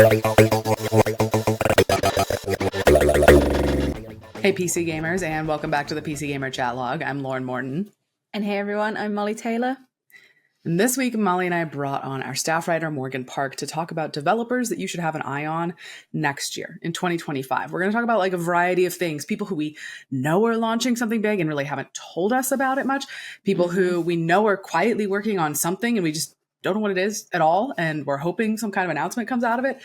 Hey PC gamers, and welcome back to the PC Gamer Chat Log. I'm Lauren Morton. And hey everyone, I'm Mollie Taylor. And this week, Mollie and I brought on our staff writer, Morgan Park, to talk about developers that you should have an eye on next year in 2025. We're going to talk about like a variety of things, people who we know are launching something big and really haven't told us about it much, people who we know are quietly working on something and we just don't know what it is at all, and we're hoping some kind of announcement comes out of it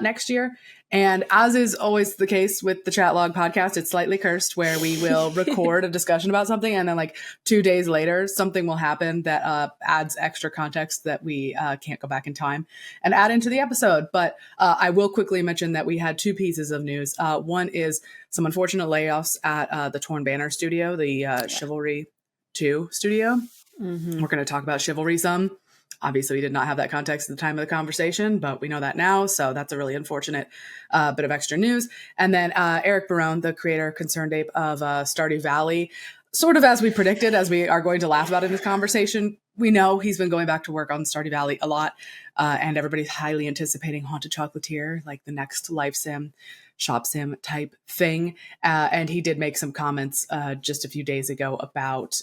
next year. And as is always the case with the Chat Log podcast, it's slightly cursed, where we will record a discussion about something and then like 2 days later, something will happen that adds extra context that we can't go back in time and add into the episode. But I will quickly mention that we had two pieces of news. One is some unfortunate layoffs at the Torn Banner studio, the Chivalry 2 studio. We're going to talk about Chivalry some. Obviously, we did not have that context at the time of the conversation, but we know that now. So that's a really unfortunate bit of extra news. And then Eric Barone, the creator, concerned ape of Stardew Valley, sort of as we predicted, as we are going to laugh about in this conversation, we know he's been going back to work on Stardew Valley a lot. And everybody's highly anticipating Haunted Chocolatier, like the next life sim, shop sim type thing. And he did make some comments just a few days ago about,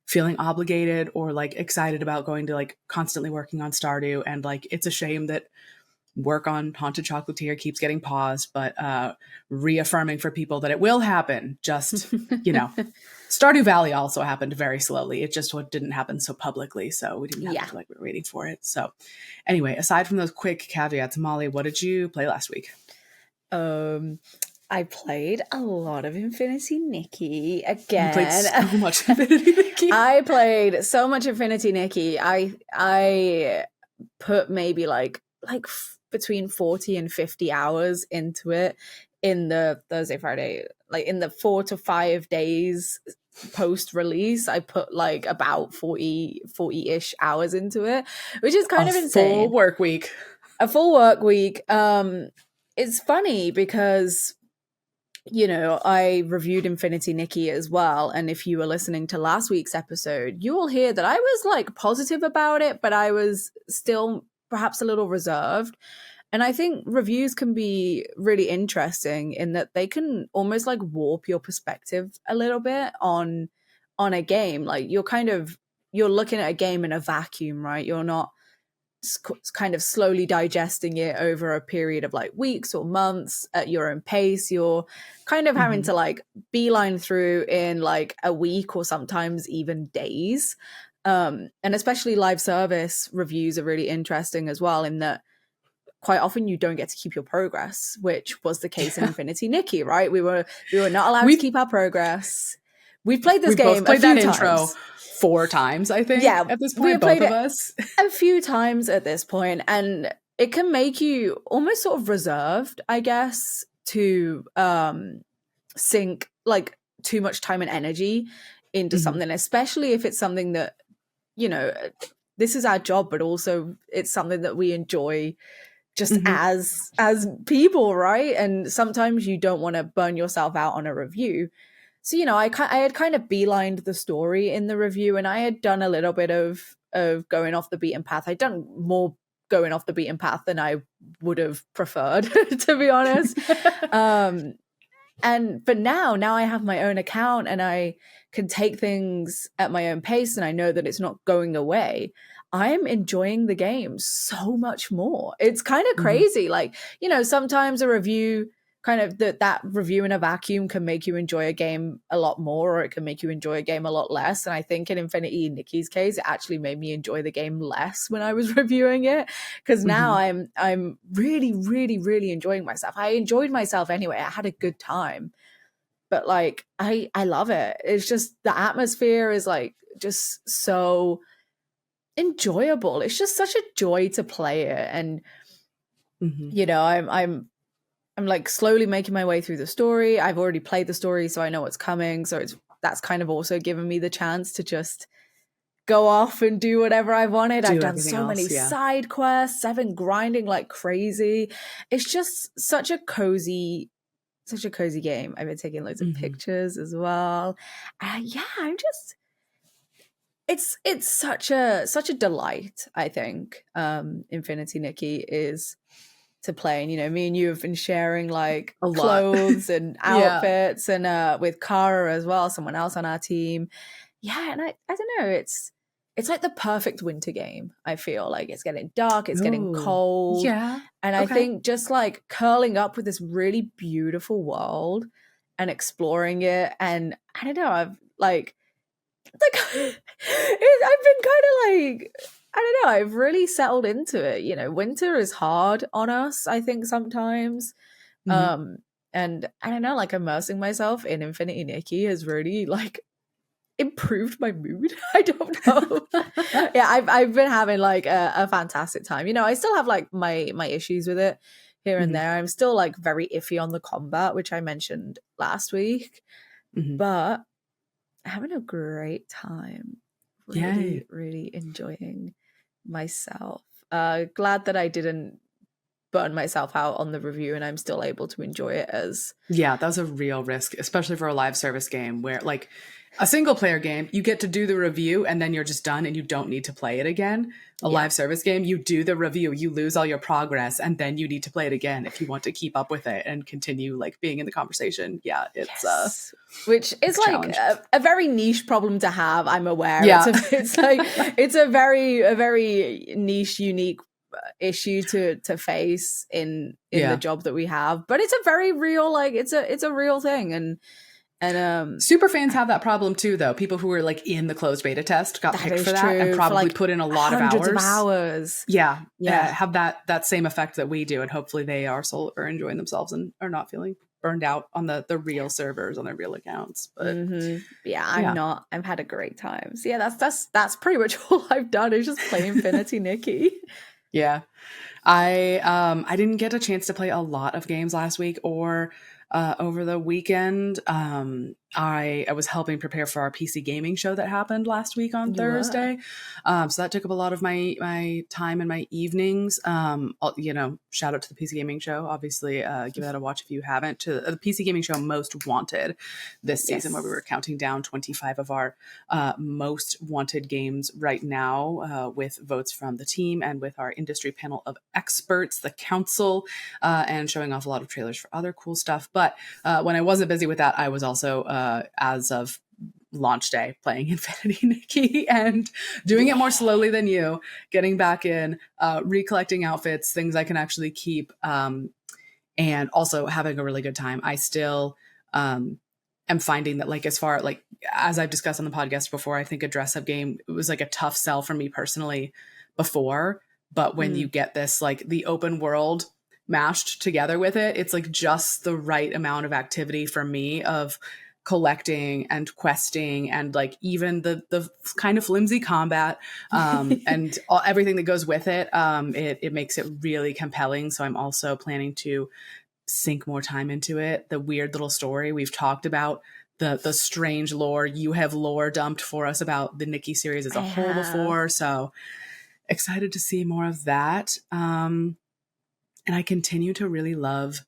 feeling obligated or like excited about going to like constantly working on Stardew. And like, it's a shame that work on Haunted Chocolatier keeps getting paused, but reaffirming for people that it will happen. Just, Stardew Valley also happened very slowly. It just didn't happen so publicly. So we didn't have to like, we were waiting for it. So anyway, aside from those quick caveats, Mollie, what did you play last week? I played a lot of Infinity Nikki again. You played so much Infinity Nikki. I played so much Infinity Nikki. I put maybe like between 40 and 50 hours into it in the Thursday, Friday, like in the 4 to 5 days post release. I put like about 40-ish hours into it, which is kind of insane. A full work week. It's funny because I reviewed Infinity Nikki as well. And if you were listening to last week's episode, you will hear that I was like positive about it, but I was still perhaps a little reserved. And I think reviews can be really interesting in that they can almost like warp your perspective a little bit on a game. Like you're looking at a game in a vacuum, right? You're not kind of slowly digesting it over a period of like weeks or months at your own pace. You're kind of having to like beeline through in like a week or sometimes even days. And especially live service reviews are really interesting as well, in that quite often you don't get to keep your progress, which was the case in Infinity Nikki, right? We were not allowed to keep our progress. We've played this game played a few that times. Intro 4 times, I think. Yeah, at this point, both of us a few times at this point, and it can make you almost sort of reserved, I guess, to sink like too much time and energy into something, especially if it's something that this is our job, but also it's something that we enjoy just as people, right? And sometimes you don't want to burn yourself out on a review. So, I had kind of beelined the story in the review, and I had done a little bit of going off the beaten path. I'd done more going off the beaten path than I would have preferred, to be honest. But now I have my own account and I can take things at my own pace, and I know that it's not going away. I am enjoying the game so much more. It's kind of crazy. Like, sometimes a review kind of that review in a vacuum can make you enjoy a game a lot more, or it can make you enjoy a game a lot less. And I think in Infinity Nikki's case, it actually made me enjoy the game less when I was reviewing it, because now I'm really, really, really enjoying myself. I enjoyed myself anyway. I had a good time, but like I love it. It's just the atmosphere is like just so enjoyable. It's just such a joy to play it, and I'm like slowly making my way through the story. I've already played the story, so I know what's coming. So that's kind of also given me the chance to just go off and do whatever I wanted. I've done so many side quests. I've been grinding like crazy. It's just such a cozy game. I've been taking loads of pictures as well. I'm just it's such a delight, I think. Infinity Nikki is to play, and me and you have been sharing like A lot. clothes and Yeah. outfits, and with Kara as well, someone else on our team. Yeah, and I don't know, it's like the perfect winter game. I feel like it's getting dark, it's getting Ooh. cold, Yeah. and I Okay. think just like curling up with this really beautiful world and exploring it, and I don't know, I've like I've been kind of like, I don't know, I've really settled into it. Winter is hard on us, I think, sometimes. Mhm. Um, and I don't know, like immersing myself in Infinity Nikki has really like improved my mood. I don't know. Yeah, I've been having like a fantastic time. I still have like my issues with it here and Mhm. there. I'm still like very iffy on the combat, which I mentioned last week, Mhm. but having a great time. Yay. Really, really enjoying myself. Glad that I didn't burn myself out on the review and I'm still able to enjoy it as Yeah, that was a real risk, especially for a live service game where, like, a single player game, you get to do the review and then you're just done and you don't need to play it again. A yeah. live service game, you do the review, you lose all your progress, and then you need to play it again if you want to keep up with it and continue like being in the conversation. Yeah, Yes. Which is it's a like challenge. a very niche problem to have. I'm aware. Yeah. It's like it's a very niche, unique issue to face in the Yeah. job that we have. But it's a very real, like it's a real thing, and Super fans have that problem too, though. People who were like in the closed beta test got that picked for is that and true for probably like put in a lot of hundreds of hours. hours. Yeah, Yeah. have that same effect that we do, and hopefully they are enjoying themselves and are not feeling burned out on the real servers on their real accounts. But Yeah, I'm yeah, not. I've had a great time. So yeah, that's pretty much all I've done is just play Infinity Nikki. yeah. I didn't get a chance to play a lot of games last week or over the weekend. I was helping prepare for our PC gaming show that happened last week on You were. Thursday. So that took up a lot of my time and my evenings. Shout out to the PC gaming show. Obviously, give that a watch if you haven't. To the PC gaming show Most Wanted this season, where we were Yes. counting down 25 of our most wanted games right now, with votes from the team and with our industry panel of experts, the council, and showing off a lot of trailers for other cool stuff. But when I wasn't busy with that, I was also, as of launch day, playing Infinity Nikki and doing it more slowly than you, getting back in, recollecting outfits, things I can actually keep, and also having a really good time. I still am finding that, like, as I've discussed on the podcast before, I think a dress up game was like a tough sell for me personally before. But when you get this, like, the open world mashed together with it, it's like just the right amount of activity for me of collecting and questing and like even the kind of flimsy combat, and everything that goes with it. It makes it really compelling. So I'm also planning to sink more time into it. The weird little story we've talked about, the strange lore. You have lore dumped for us about the Nikki series as a I whole have. before, so excited to see more of that. And I continue to really love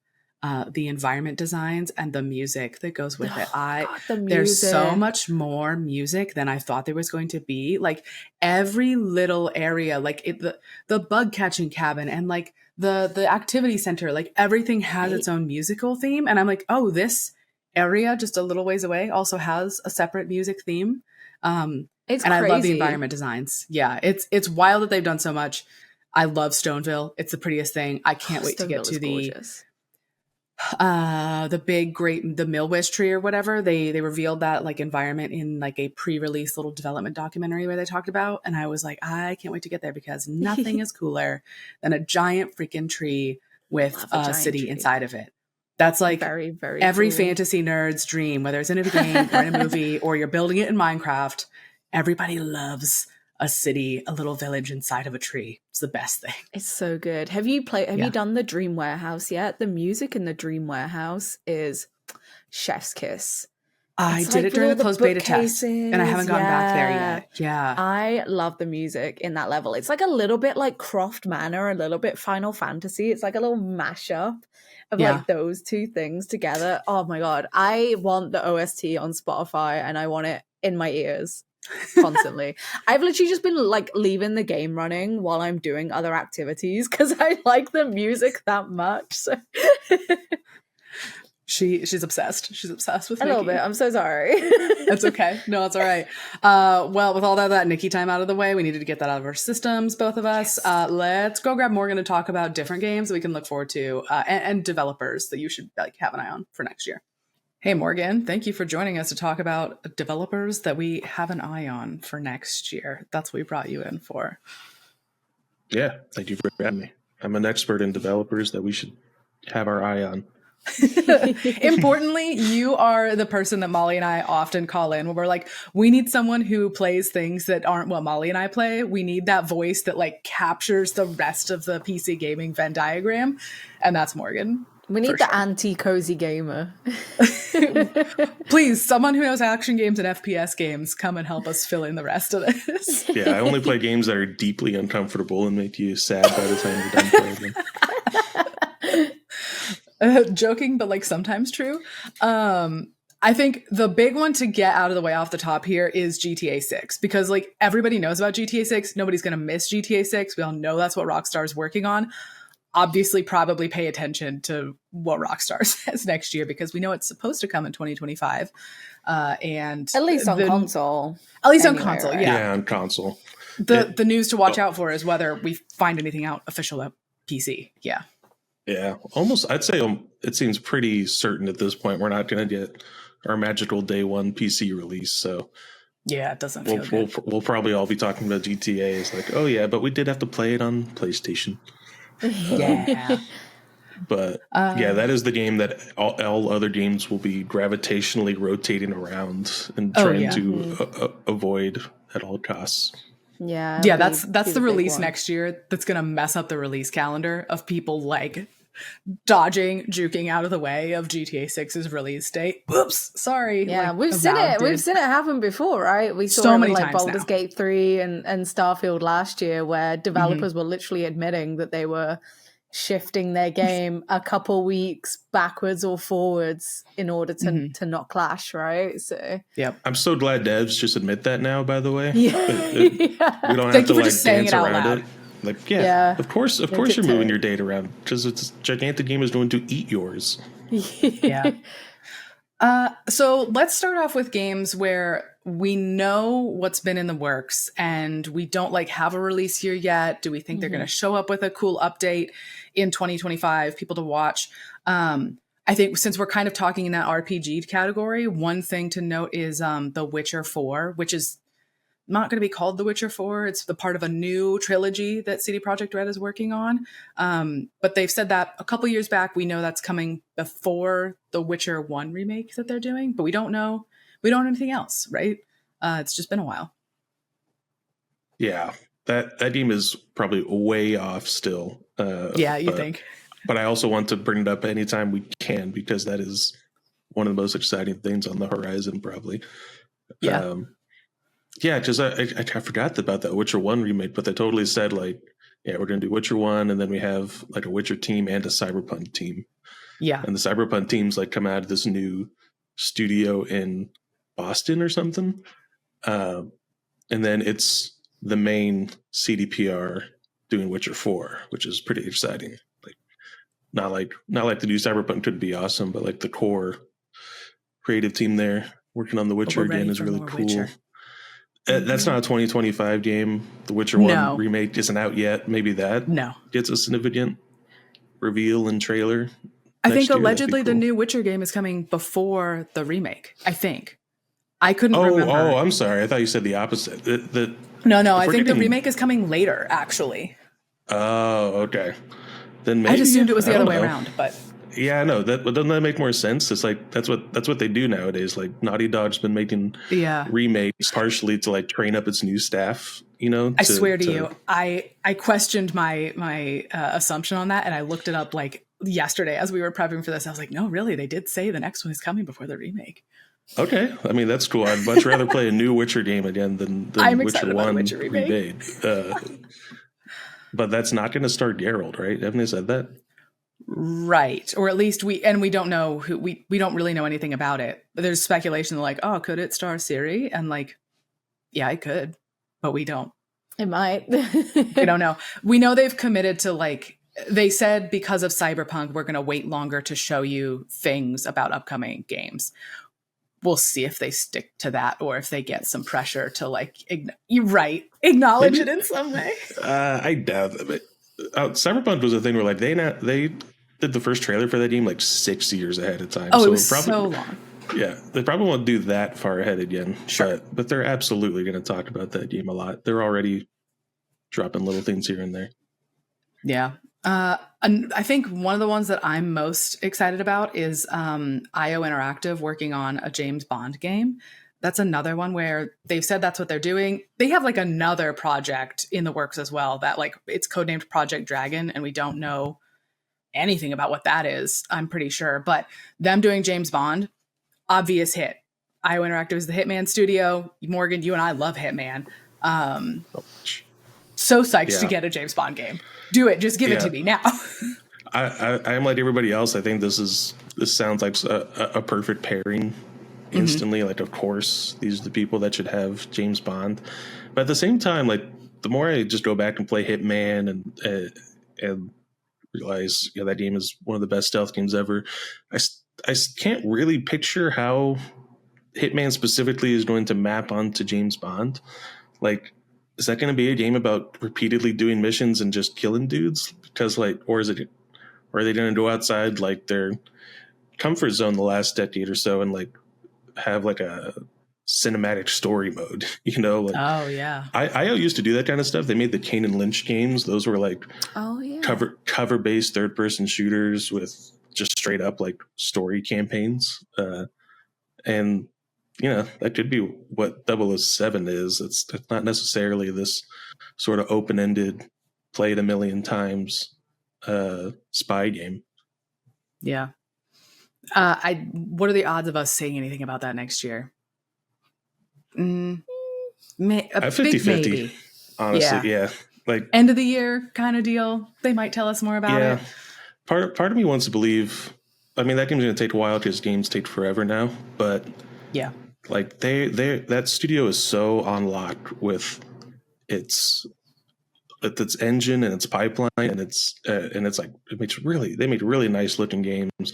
the environment designs and the music that goes with it. Oh God, the There's so music. much more music than I thought there was going to be. Like every little area, like the bug catching cabin and like the activity center, like everything has its Right. own musical theme. And I'm like, oh, this area just a little ways away also has a separate music theme. It's And I love the crazy. environment designs. Yeah, it's wild that they've done so much. I love Stoneville. It's the prettiest thing. I Oh, can't wait to get Stoneville is to gorgeous. the big great the Millwish tree or whatever. They revealed that like environment in like a pre-release little development documentary where they talked about, and I was like, I can't wait to get there because nothing is cooler than a giant freaking tree with Love a a giant city tree. inside of it. That's like Very, very every cool. fantasy nerd's dream, whether it's in a game or in a movie or you're building it in Minecraft. Everybody loves a city, a little village inside of a tree. It's the best thing. It's so good. Have you Yeah. done the Dream Warehouse yet? The music in the Dream Warehouse is chef's kiss. I It's did like it with during the all the closed beta test, and I haven't bookcases. gotten back there Yeah. yet. Yeah. I love the music in that level. It's like a little bit like Croft Manor, a little bit Final Fantasy. It's like a little mashup of Yeah. like those two things together. Oh my God. I want the OST on Spotify and I want it in my ears. constantly. I've literally just been like leaving the game running while I'm doing other activities because I like the music that much. So She's obsessed. She's obsessed with a Nikki. little bit. I'm so sorry. That's okay. No, it's all right. Well, with all that Nikki time out of the way, we needed to get that out of our systems, both of us. Yes. Let's go grab Morgan to talk about different games that we can look forward to and developers that you should like have an eye on for next year. Hey, Morgan, thank you for joining us to talk about developers that we have an eye on for next year. That's what we brought you in for. Yeah, thank you for having me. I'm an expert in developers that we should have our eye on. Importantly, you are the person that Mollie and I often call in when we're like, we need someone who plays things that aren't what Mollie and I play. We need that voice that like captures the rest of the PC gaming Venn diagram. And that's Morgan. We need the anti-cozy gamer. Please, someone who knows action games and FPS games, come and help us fill in the rest of this. Yeah, I only play games that are deeply uncomfortable and make you sad by the time you're done playing them. Joking, but like sometimes true. I think the big one to get out of the way off the top here is GTA 6 because like everybody knows about GTA 6. Nobody's going to miss GTA 6. We all know that's what Rockstar's working on. Obviously, probably pay attention to what Rockstar says next year because we know it's supposed to come in 2025. And at least on console. At least anyway, on console, right? Yeah, on console. The news to watch out for is whether we find anything out official at PC. Yeah. Yeah, almost. I'd say it seems pretty certain at this point we're not going to get our magical day one PC release. So yeah, it doesn't feel good. We'll probably all be talking about GTA. It's like, oh yeah, but we did have to play it on PlayStation. Yeah. But yeah, that is the game that all other games will be gravitationally rotating around and trying to avoid at all costs. Yeah, that's the release next year that's going to mess up the release calendar of people like juking out of the way of GTA 6's release date. Oops, sorry. Yeah, like, we've seen it. We've seen it happen before, right? We saw it with like Baldur's Gate 3 and Starfield last year, where developers were literally admitting that they were shifting their game a couple weeks backwards or forwards in order to not clash, right? So yep. I'm so glad devs just admit that now, by the way. Yeah. We don't have to like dance around it. Like, yeah, of course you're moving your date around because it's gigantic game is going to eat yours. Yeah. So let's start off with games where we know what's been in the works and we don't like have a release year yet. Do we think they're going to show up with a cool update in 2025, people to watch? I think since we're kind of talking in that RPG category, one thing to note is The Witcher 4, which is not going to be called The Witcher 4. It's the part of a new trilogy that CD Projekt Red is working on. But they've said that a couple years back. We know that's coming before the Witcher 1 remake that they're doing, but we don't know anything else, right? It's just been a while. Yeah, that game is probably way off still. You think? But I also want to bring it up anytime we can because that is one of the most exciting things on the horizon, probably. Yeah. Yeah, because I forgot about that Witcher 1 remake, but they totally said, like, yeah, we're going to do Witcher 1, and then we have, like, a Witcher team and a Cyberpunk team. Yeah. And the Cyberpunk team's, like, come out of this new studio in Boston or something. And then it's the main CDPR doing Witcher 4, which is pretty exciting. Like, not like the new Cyberpunk could be awesome, but, like, the core creative team there working on The Witcher again is really cool. Witcher. That's not a 2025 game. The Witcher 1 remake isn't out yet. Maybe that gets a significant reveal and trailer. I think allegedly the new Witcher game is coming before the remake. I think. I couldn't remember. Oh, I'm sorry. I thought you said the opposite. No. I think the remake is coming later, actually. Oh, okay. Then maybe I just assumed it was the other way around, but. Yeah, no, doesn't that make more sense? It's like that's what they do nowadays. Like Naughty Dog's been making remakes partially to like train up its new staff. I swear to you, I questioned my assumption on that, and I looked it up like yesterday as we were prepping for this. I was like, no, really, they did say the next one is coming before the remake. Okay, I mean that's cool. I'd much rather play a new Witcher game again than Witcher 1 remade. But that's not going to star Geralt, right? Haven't they said that? Right. Or at least we don't know who we don't really know anything about it. But there's speculation like, oh, could it star Ciri? And like, Yeah, I could, but we don't. It might. We don't know. We know they've committed to like, they said because of Cyberpunk, we're going to wait longer to show you things about upcoming games. We'll see if they stick to that or if they get some pressure to like, you're right, acknowledge it in some way. I doubt that. But, Cyberpunk was a thing where like they did the first trailer for that game like 6 years ahead of time. Oh, so it was probably, so long. Yeah, they probably won't do that far ahead again. Sure. But they're absolutely going to talk about that game a lot. They're already dropping little things here and there. Yeah. And I think one of the ones that I'm most excited about is IO Interactive working on a James Bond game. That's another one where they've said that's what they're doing. They have like another project in the works as well that like it's codenamed Project Dragon, and we don't know anything about what that is, I'm pretty sure. But them doing James Bond, obvious hit. IO Interactive is the Hitman studio. Morgan, you and I love Hitman. So psyched to get a James Bond game. Do it. Just give it to me now. I am like everybody else. I think this sounds like a perfect pairing instantly. Like, of course, these are the people that should have James Bond. But at the same time, like the more I just go back and play Hitman and realize that game is one of the best stealth games ever, I can't really picture how Hitman specifically is going to map onto James Bond. Like, is that going to be a game about repeatedly doing missions and just killing dudes? Because like, or are they going to go outside like their comfort zone the last decade or so and like have like a cinematic story mode? You know, like, oh yeah, IO used to do that kind of stuff. They made the Kane and Lynch games. Those were like cover based third person shooters with just straight up like story campaigns, and you know, that could be what 007 is. It's not necessarily this sort of open-ended, played a million times spy game. Yeah. What are the odds of us saying anything about that next year? A 50-50, honestly. Yeah. Like end of the year kind of deal. They might tell us more about it. Part of me wants to believe. I mean, that game's going to take a while because games take forever now. But yeah. Like that studio is so on lock with its engine and its pipeline and it's like they make really nice looking games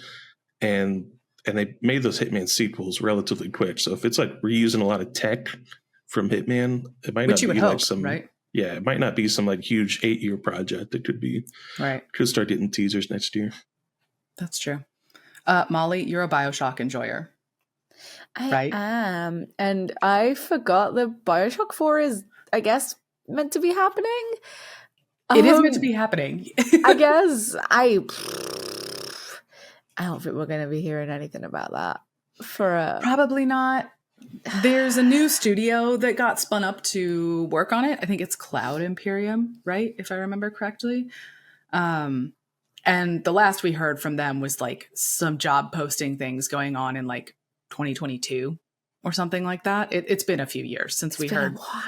and they made those Hitman sequels relatively quick. So if it's like reusing a lot of tech from Hitman, it might not be like some right. Yeah, it might not be some like huge 8-year project. It could be right. Could start getting teasers next year. That's true. Mollie, you're a BioShock enjoyer. I am, and I forgot that BioShock 4 is, I guess, meant to be happening. It is meant to be happening. I guess I don't think we're going to be hearing anything about that probably not. There's a new studio that got spun up to work on it. I think it's Cloud Imperium, right? If I remember correctly. And the last we heard from them was like some job posting things going on in like 2022 or something like that. It's been a few years since we heard. A while.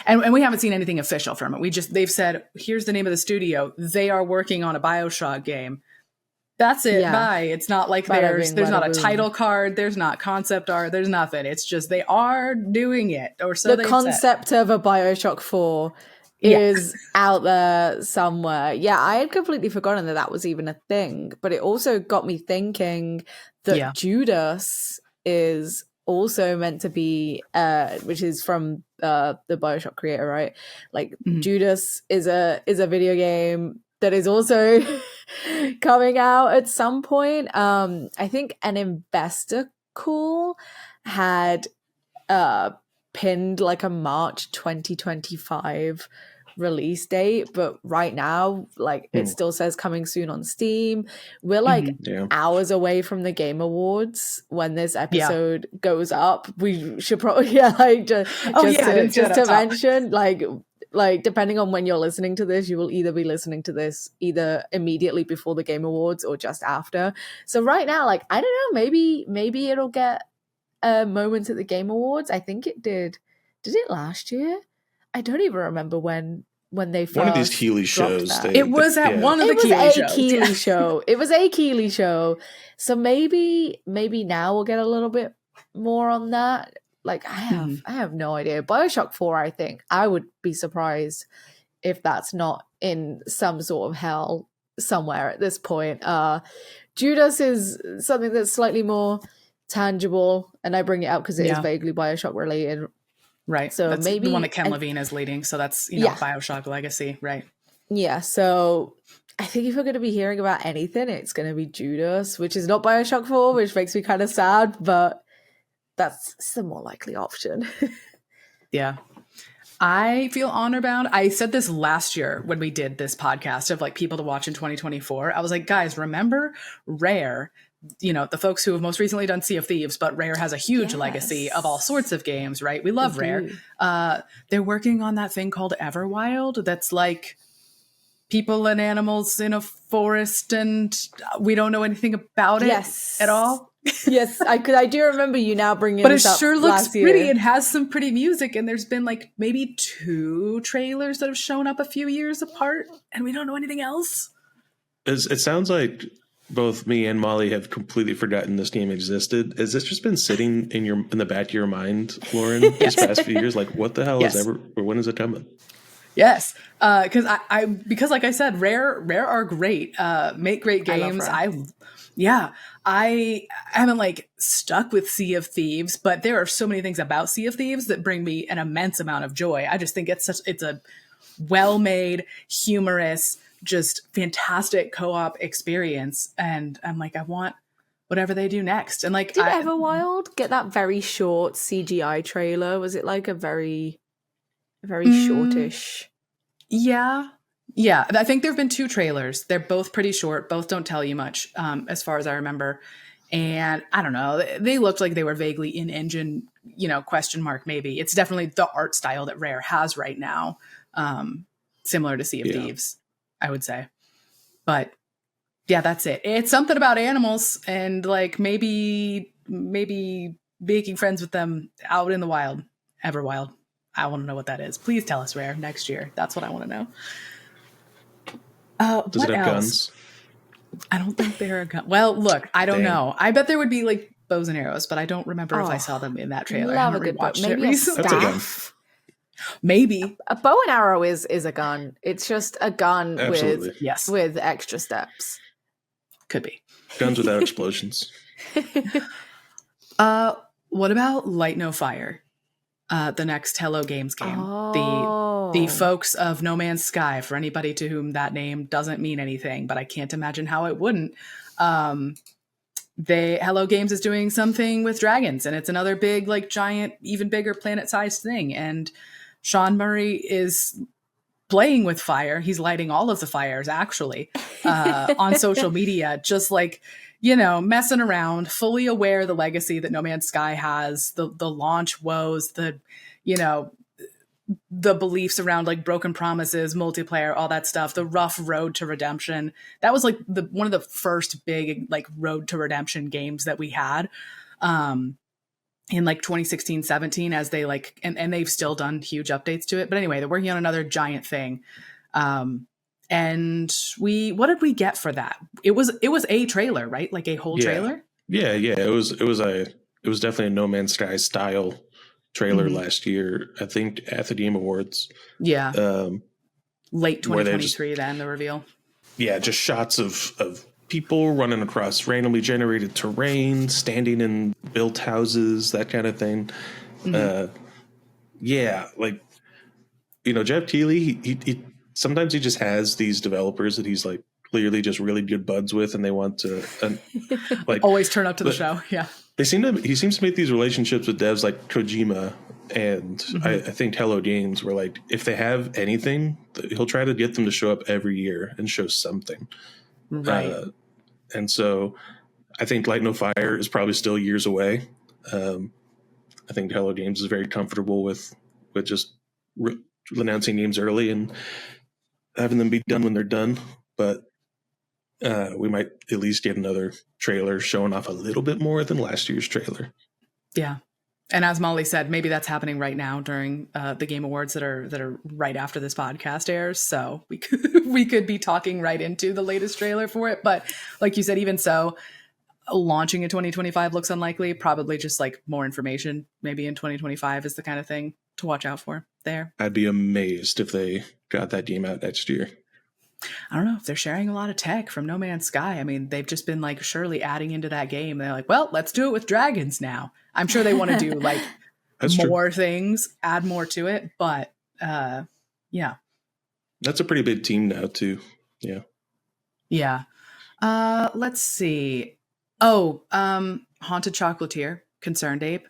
And we haven't seen anything official from it. They've said, here's the name of the studio. They are working on a BioShock game. That's it. Yeah. Bye. It's not like there's not a title card. There's not concept art. There's nothing. It's just they are doing it. Or so the concept of a BioShock 4 is out there somewhere. Yeah, I had completely forgotten that was even a thing. But it also got me thinking that Judas is also meant to be, which is from the BioShock creator, right? Like Judas is a video game that is also coming out at some point. I think an investor call had pinned like a March 2025 release date, but right now like it still says coming soon on Steam. We're like hours away from the Game Awards when this episode goes up. We should probably just to mention like depending on when you're listening to this, you will either be listening to this either immediately before the Game Awards or just after. So right now, like I don't know, maybe it'll get a moment at the Game Awards. I think it did. Did it last year? I don't even remember when they first one of these Keighley shows. It was at one of the Keighley shows. It was a Keighley show. So maybe now we'll get a little bit more on that. Like I have no idea. BioShock 4, I think. I would be surprised if that's not in some sort of hell somewhere at this point. Judas is something that's slightly more tangible, and I bring it up because it is vaguely BioShock related. Right. So that's maybe the one that Ken Levine is leading. So that's, BioShock Legacy. Right. Yeah. So I think if we're going to be hearing about anything, it's going to be Judas, which is not BioShock 4, which makes me kind of sad, but that's the more likely option. Yeah. I feel honor bound. I said this last year when we did this podcast of like people to watch in 2024. I was like, guys, remember Rare, the folks who have most recently done Sea of Thieves, but Rare has a huge legacy of all sorts of games, right? We love Rare. They're working on that thing called Everwild that's like people and animals in a forest and we don't know anything about it at all. Yes, I do remember you now bringing but this it up sure looks year. pretty. It has some pretty music, and there's been like maybe 2 trailers that have shown up a few years apart, and we don't know anything else. It sounds like both me and Molly have completely forgotten this game existed. Has this just been sitting in the back of your mind, Lauren, these past few years? Like, what the hell when is it coming? Yes, because because like I said, Rare are great. Make great games. I haven't like stuck with Sea of Thieves, but there are so many things about Sea of Thieves that bring me an immense amount of joy. I just think it's a well-made, humorous, just fantastic co-op experience, and I'm like, I want whatever they do next. And like, did Everwild get that very short CGI trailer? Was it like a very shortish? Yeah, I think there have been 2 trailers. They're both pretty short. Both don't tell you much, as far as I remember. And I don't know. They looked like they were vaguely in-engine, question mark maybe. It's definitely the art style that Rare has right now, similar to Sea of Thieves, I would say. But yeah, that's it. It's something about animals and like maybe making friends with them out in the wild, Everwild. I want to know what that is. Please tell us, Rare, next year. That's what I want to know. Does it have guns? I don't think there are guns. Well, look, I don't know. I bet there would be like bows and arrows, but I don't remember if I saw them in that trailer. I haven't rewatched it recently. That's a gun. Maybe a bow and arrow is a gun. It's just a gun with extra steps. Could be guns without explosions. What about Light No Fire? The next Hello Games game. The folks of No Man's Sky, for anybody to whom that name doesn't mean anything, but I can't imagine how it wouldn't. Hello Games is doing something with dragons, and it's another big, like giant, even bigger planet-sized thing. And Sean Murray is playing with fire. He's lighting all of the fires, actually, on social media, just like, messing around, fully aware of the legacy that No Man's Sky has, the launch woes, the beliefs around like broken promises, multiplayer, all that stuff, the rough road to redemption. That was like one of the first big like road to redemption games that we had in like 2016, 17, as they like, and they've still done huge updates to it. But anyway, they're working on another giant thing. And what did we get for that? It was a trailer, right? Like a whole trailer. Yeah. It was definitely a No Man's Sky style trailer last year, I think at the Game Awards. Yeah. Late 2023, then the reveal. Yeah, just shots of people running across randomly generated terrain, standing in built houses, that kind of thing. Like, Jeff Keighley, he sometimes he just has these developers that he's like clearly just really good buds with, and they want to like always turn up to the show. Yeah. He seems to make these relationships with devs like Kojima and I think Hello Games, where like if they have anything, he'll try to get them to show up every year and show something. Right. And so I think Light No Fire is probably still years away. I think Hello Games is very comfortable with just announcing games early and having them be done when they're done. But we might at least get another trailer showing off a little bit more than last year's trailer. Yeah. And as Molly said, maybe that's happening right now during the Game Awards that are right after this podcast airs. So we could be talking right into the latest trailer for it. But like you said, even so, launching in 2025 looks unlikely. Probably just like more information maybe in 2025 is the kind of thing to watch out for there. I'd be amazed if they got that game out next year. I don't know if they're sharing a lot of tech from No Man's Sky. I mean, they've just been like surely adding into that game. They're like, well, let's do it with dragons now. I'm sure they want to do like more things, add more to it. But yeah. That's a pretty big team now too. Yeah. Yeah. Let's see. Oh, Haunted Chocolatier, Concerned Ape.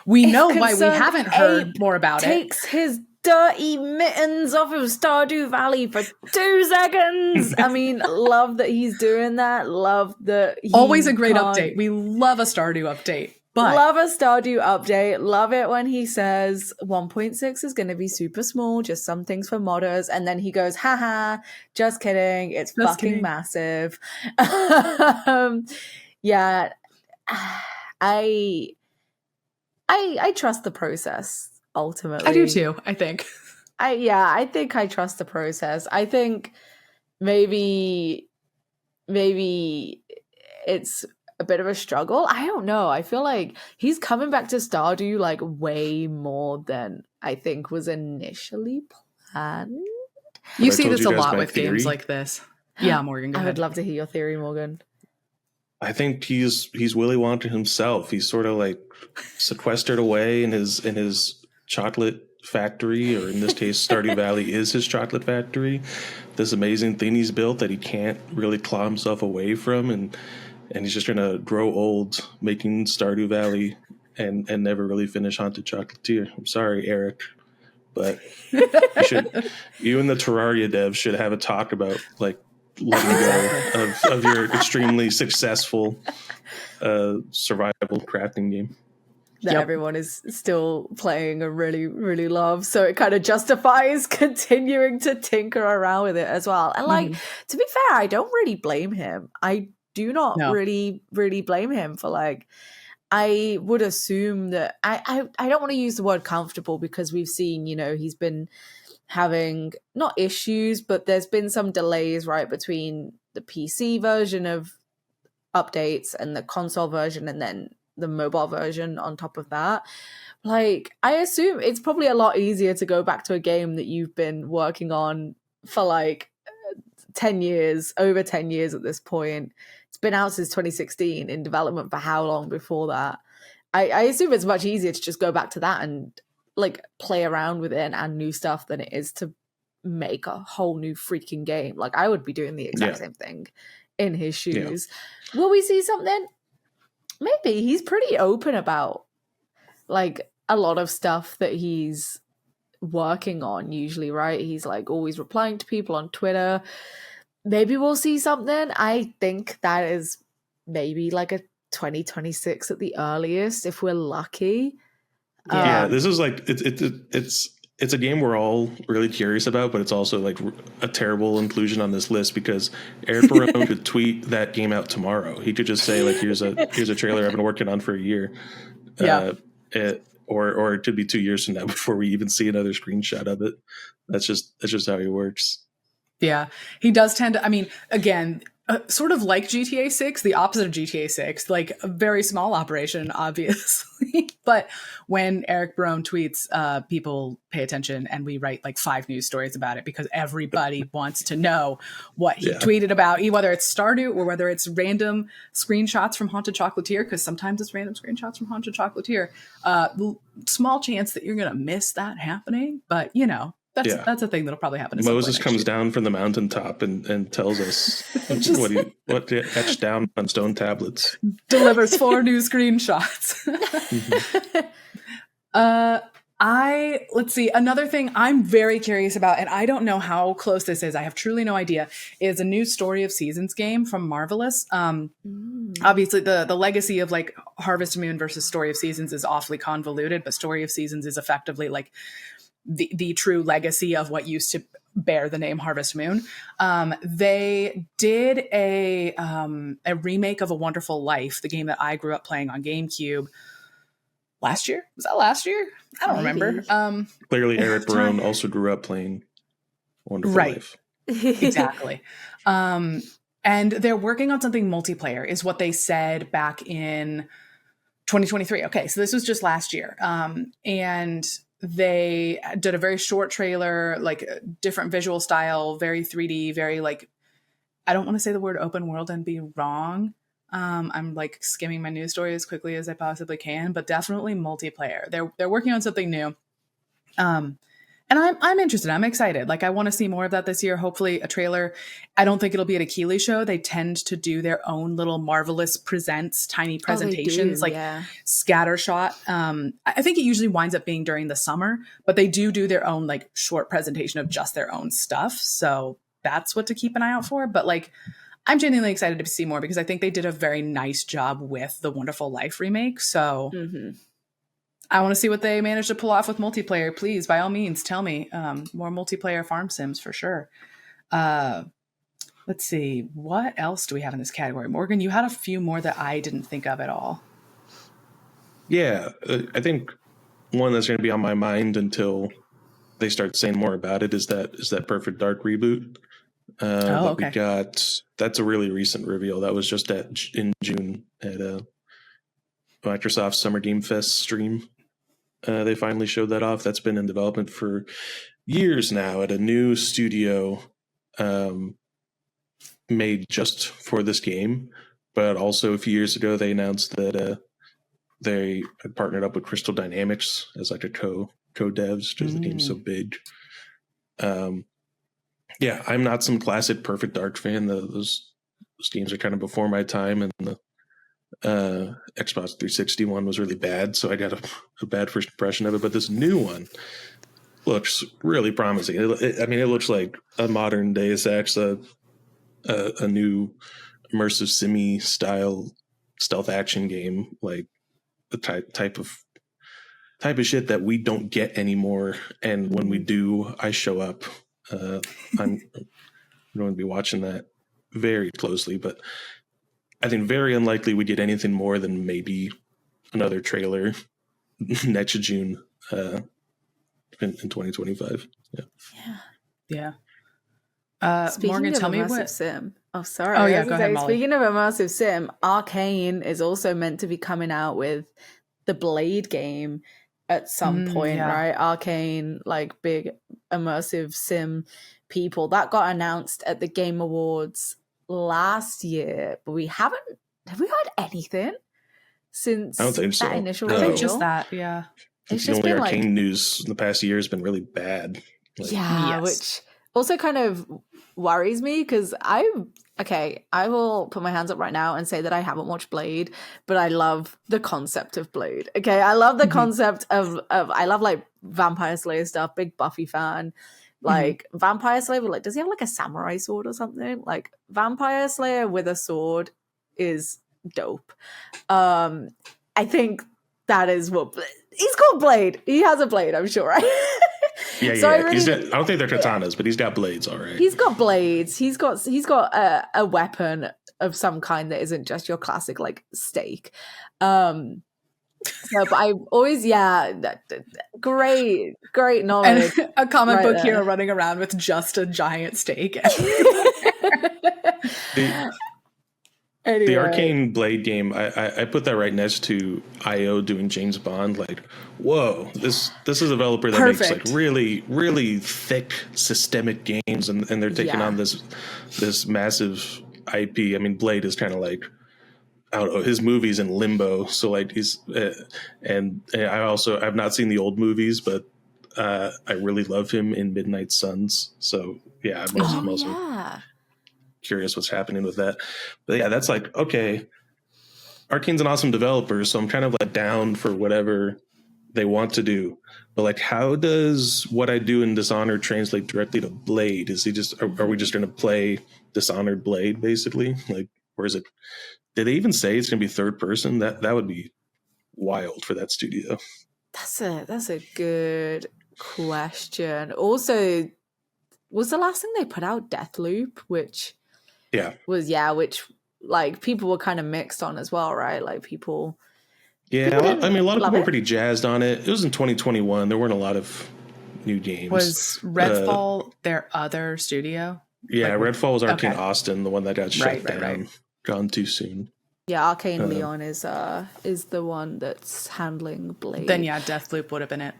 We know why we haven't heard more about it. Takes his dirty mittens off of Stardew Valley for 2 seconds. I mean, love that he's doing that. Love that always a great update. We love a Stardew update. But love a Stardew update. Love it when he says 1.6 is going to be super small, just some things for modders. And then he goes, haha, just kidding. It's just fucking kidding. Massive. Yeah. I trust the process, ultimately. I do too, I think. I think I trust the process. I think maybe it's a bit of a struggle. I don't know. I feel like he's coming back to Stardew like way more than I think was initially planned. You see this a lot with games like this. Yeah, Morgan, go ahead. I would love to hear your theory, Morgan. I think he's Willy Wonka himself. He's sort of like sequestered away in his chocolate factory, or in this case, Stardew Valley is his chocolate factory. This amazing thing he's built that he can't really claw himself away from, and he's just gonna grow old making Stardew Valley and never really finish Haunted Chocolatier. I'm sorry, Eric, but you and the Terraria devs should have a talk about like letting go of your extremely successful survival crafting game that everyone is still playing and really, really love. So it kind of justifies continuing to tinker around with it as well. And like, to be fair, I don't really blame him. I do not really, really blame him for like, I would assume that I don't want to use the word comfortable, because we've seen, he's been having not issues, but there's been some delays, right, between the PC version of updates and the console version, and then the mobile version on top of that. Like, I assume it's probably a lot easier to go back to a game that you've been working on for like 10 years, over 10 years at this point. It's been out since 2016, in development for how long before that? I assume it's much easier to just go back to that and like play around with it and add new stuff than it is to make a whole new freaking game. Like, I would be doing the exact same thing in his shoes. Will we see something? Maybe. He's pretty open about like a lot of stuff that he's working on usually, right? He's like always replying to people on Twitter. Maybe we'll see something. I think that is maybe like a 2026 at the earliest, if we're lucky. This is like it's a game we're all really curious about, but it's also like a terrible inclusion on this list, because Eric Barone could tweet that game out tomorrow. He could just say like, here's a trailer I've been working on for a year. Or it could be 2 years from now before we even see another screenshot of it. That's just how he works. Yeah, he does tend to, I mean, again, sort of like GTA 6, the opposite of GTA 6, like a very small operation, obviously. But when Eric Barone tweets, people pay attention, and we write like 5 news stories about it, because everybody wants to know what he tweeted about, whether it's Stardew or whether it's random screenshots from Haunted Chocolatier, because sometimes it's random screenshots from Haunted Chocolatier. Small chance that you're going to miss that happening, but that's a thing that'll probably happen. Moses comes down from the mountaintop and tells us what to etch down on stone tablets. Delivers 4 new screenshots. Let's see. Another thing I'm very curious about, and I don't know how close this is, I have truly no idea, is a new Story of Seasons game from Marvelous. Obviously the legacy of like Harvest Moon versus Story of Seasons is awfully convoluted, but Story of Seasons is effectively like the true legacy of what used to bear the name Harvest Moon. They did a remake of A Wonderful Life, the game that I grew up playing on GameCube last year. Was that last year? I don't remember. Clearly Eric Barone also grew up playing Wonderful Life. Exactly. And they're working on something multiplayer, is what they said back in 2023. Okay, so this was just last year. And they did a very short trailer, like different visual style, very 3D, very like, I don't want to say the word open world and be wrong. I'm like skimming my news story as quickly as I possibly can, but definitely multiplayer. They're working on something new. And I'm interested. I'm excited. Like, I want to see more of that this year. Hopefully a trailer. I don't think it'll be at a Keeley show. They tend to do their own little Marvelous Presents tiny presentations, like scattershot. I think it usually winds up being during the summer, but they do their own like short presentation of just their own stuff. So that's what to keep an eye out for. But like, I'm genuinely excited to see more because I think they did a very nice job with the Wonderful Life remake. So I want to see what they managed to pull off with multiplayer. Please, by all means, tell me more multiplayer farm sims for sure. Let's see. What else do we have in this category? Morgan, you had a few more that I didn't think of at all. Yeah, I think one that's going to be on my mind until they start saying more about it is that Perfect Dark reboot. Okay. We got. That's a really recent reveal. That was just in June at Microsoft Summer Game Fest stream. They finally showed that off. That's been in development for years now at a new studio made just for this game. But also a few years ago, they announced that they had partnered up with Crystal Dynamics as like a co-devs because the game's so big. Yeah, I'm not some classic Perfect Dark fan. Those games are kind of before my time, and the Xbox 360 one was really bad, so I got a bad first impression of it. But this new one looks really promising. It looks like a modern Deus Ex, a new immersive simi style stealth action game, like the type of shit that we don't get anymore. And when we do, I show up. I'm going to be watching that very closely, but I think very unlikely we get anything more than maybe another trailer next June in 2025. Yeah. Speaking Morgan, of tell me immersive what. sim. Oh, sorry. Oh yeah, go ahead, Molly. Speaking of immersive sim, Arcane is also meant to be coming out with the Blade game at some point, right? Arcane, like big immersive sim people. That got announced at the Game Awards last year, but have we heard anything since I don't think that so. initial No. I think reveal? just that, yeah. It's the just only been Arcane news in the past year has been really bad. Which also kind of worries me because I will put my hands up right now and say that I haven't watched Blade, but I love the concept of Blade. Okay, I love the concept of I love like Vampire Slayer stuff, big Buffy fan. Like Vampire Slayer, like does he have like a samurai sword or something? Like Vampire Slayer with a sword is dope. I think that is what he's called Blade. He has a blade, I'm sure, right? Yeah, so I don't think they're katanas, but he's got blades, all right. He's got blades. He's got a weapon of some kind that isn't just your classic like stake. So, but I always, great knowledge. And a comic right book there. hero running around with just a giant stake. Anyway. The Arcane Blade game, I put that right next to IO doing James Bond. Like, whoa, this is a developer that makes like really, really thick systemic games, and they're taking on this massive IP. I mean, Blade is kind of like, I don't know, his movie's in limbo. So like he's and I've not seen the old movies, but I really love him in Midnight Suns. So yeah, I'm also curious what's happening with that. But yeah, that's like, okay, Arcane's an awesome developer, so I'm kind of like down for whatever they want to do. But like, how does what I do in Dishonored translate directly to Blade? Is he just are we just going to play Dishonored Blade basically? Like, or is it? Did they even say it's going to be third person? That would be wild for that studio. That's a good question. Also, was the last thing they put out Deathloop, which which like people were kind of mixed on as well, right? Like people. Yeah, I mean, a lot of people were pretty jazzed on it. It was in 2021. There weren't a lot of new games. Was Redfall their other studio? Yeah, Like, Redfall was Arcane okay. Austin, the one that got shut Right. down. Gone too soon. Yeah, Arcane Leon is the one that's handling Blade. Then yeah, Deathloop would have been it.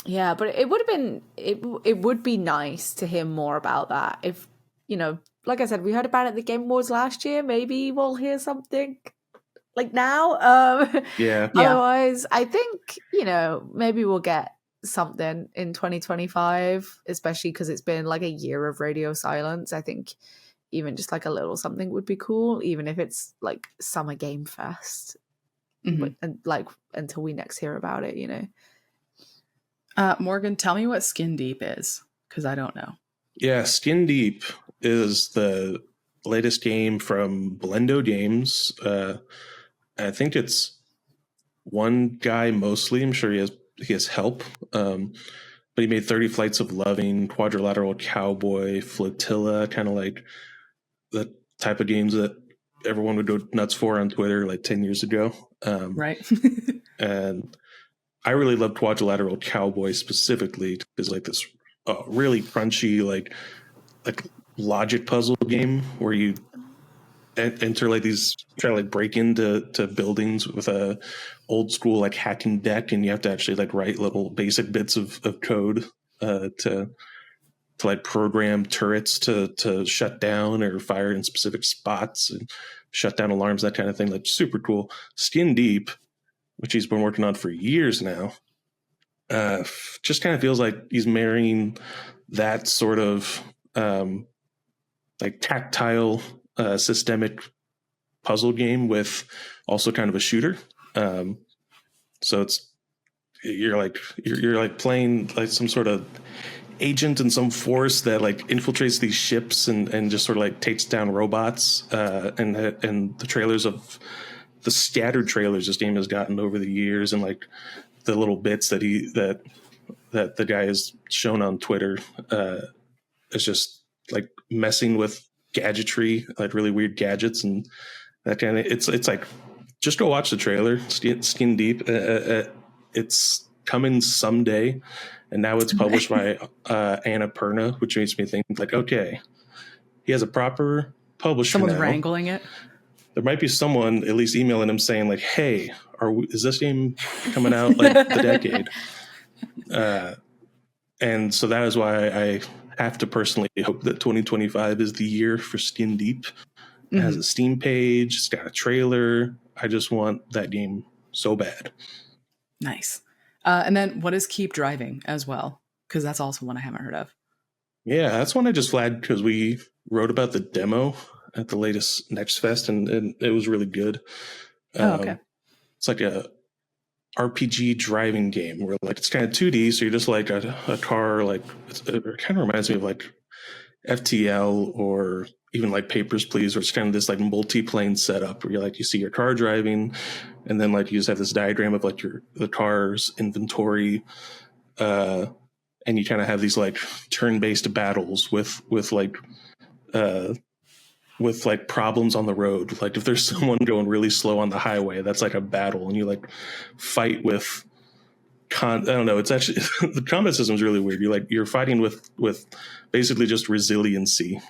Yeah, but it would have been it would be nice to hear more about that. If like I said, we heard about it at the Game Awards last year. Maybe we'll hear something like now. Yeah. Otherwise, I think maybe we'll get something in 2025, especially because it's been like a year of radio silence. I think even just like a little something would be cool, even if it's like Summer Game Fest, but and like until we next hear about it, Morgan, tell me what Skin Deep is, because I don't know. Yeah, Skin Deep is the latest game from Blendo Games. I think it's one guy mostly. I'm sure he has help. But he made 30 Flights of Loving, Quadrilateral Cowboy, Flotilla, kind of like the type of games that everyone would go nuts for on Twitter like 10 years ago. Right. And I really love Quadrilateral Cowboy specifically because like this really crunchy like logic puzzle game where you enter like these, try to like break into buildings with a old school like hacking deck, and you have to actually like write little basic bits of code to like program turrets to shut down or fire in specific spots and shut down alarms, that kind of thing. Like super cool. Skin Deep, which he's been working on for years now, just kind of feels like he's marrying that sort of like tactile systemic puzzle game with also kind of a shooter. So you're like playing like some sort of agent in some force that like infiltrates these ships and just sort of like takes down robots. And the trailers of the scattered trailers this game has gotten over the years, and like the little bits that the guy has shown on Twitter, is just like messing with gadgetry, like really weird gadgets and that kind of. It's like just go watch the trailer. Skin Deep. It's coming someday, and now it's published by Annapurna, which makes me think like, okay, he has a proper publisher. Someone's now. wrangling it. There might be someone at least emailing him saying like, hey, is this game coming out like the decade? And so that is why I have to personally hope that 2025 is the year for Skin Deep. It has a Steam page, it's got a trailer. I just want that game so bad. Nice. And then what is Keep Driving as well? Because that's also one I haven't heard of. Yeah, that's one I just flagged because we wrote about the demo at the latest Next Fest, and it was really good. Okay. It's like a RPG driving game where like it's kind of 2D, so you're just like a car. Like it kind of reminds me of like FTL or even like Papers, Please, where it's kind of this like multi-plane setup where you see your car driving, and then like you just have this diagram of like the car's inventory, and you kind of have these like turn-based battles with problems on the road. Like if there's someone going really slow on the highway, that's like a battle, and you like fight with I don't know. It's actually the combat system is really weird. You're fighting with basically just resiliency,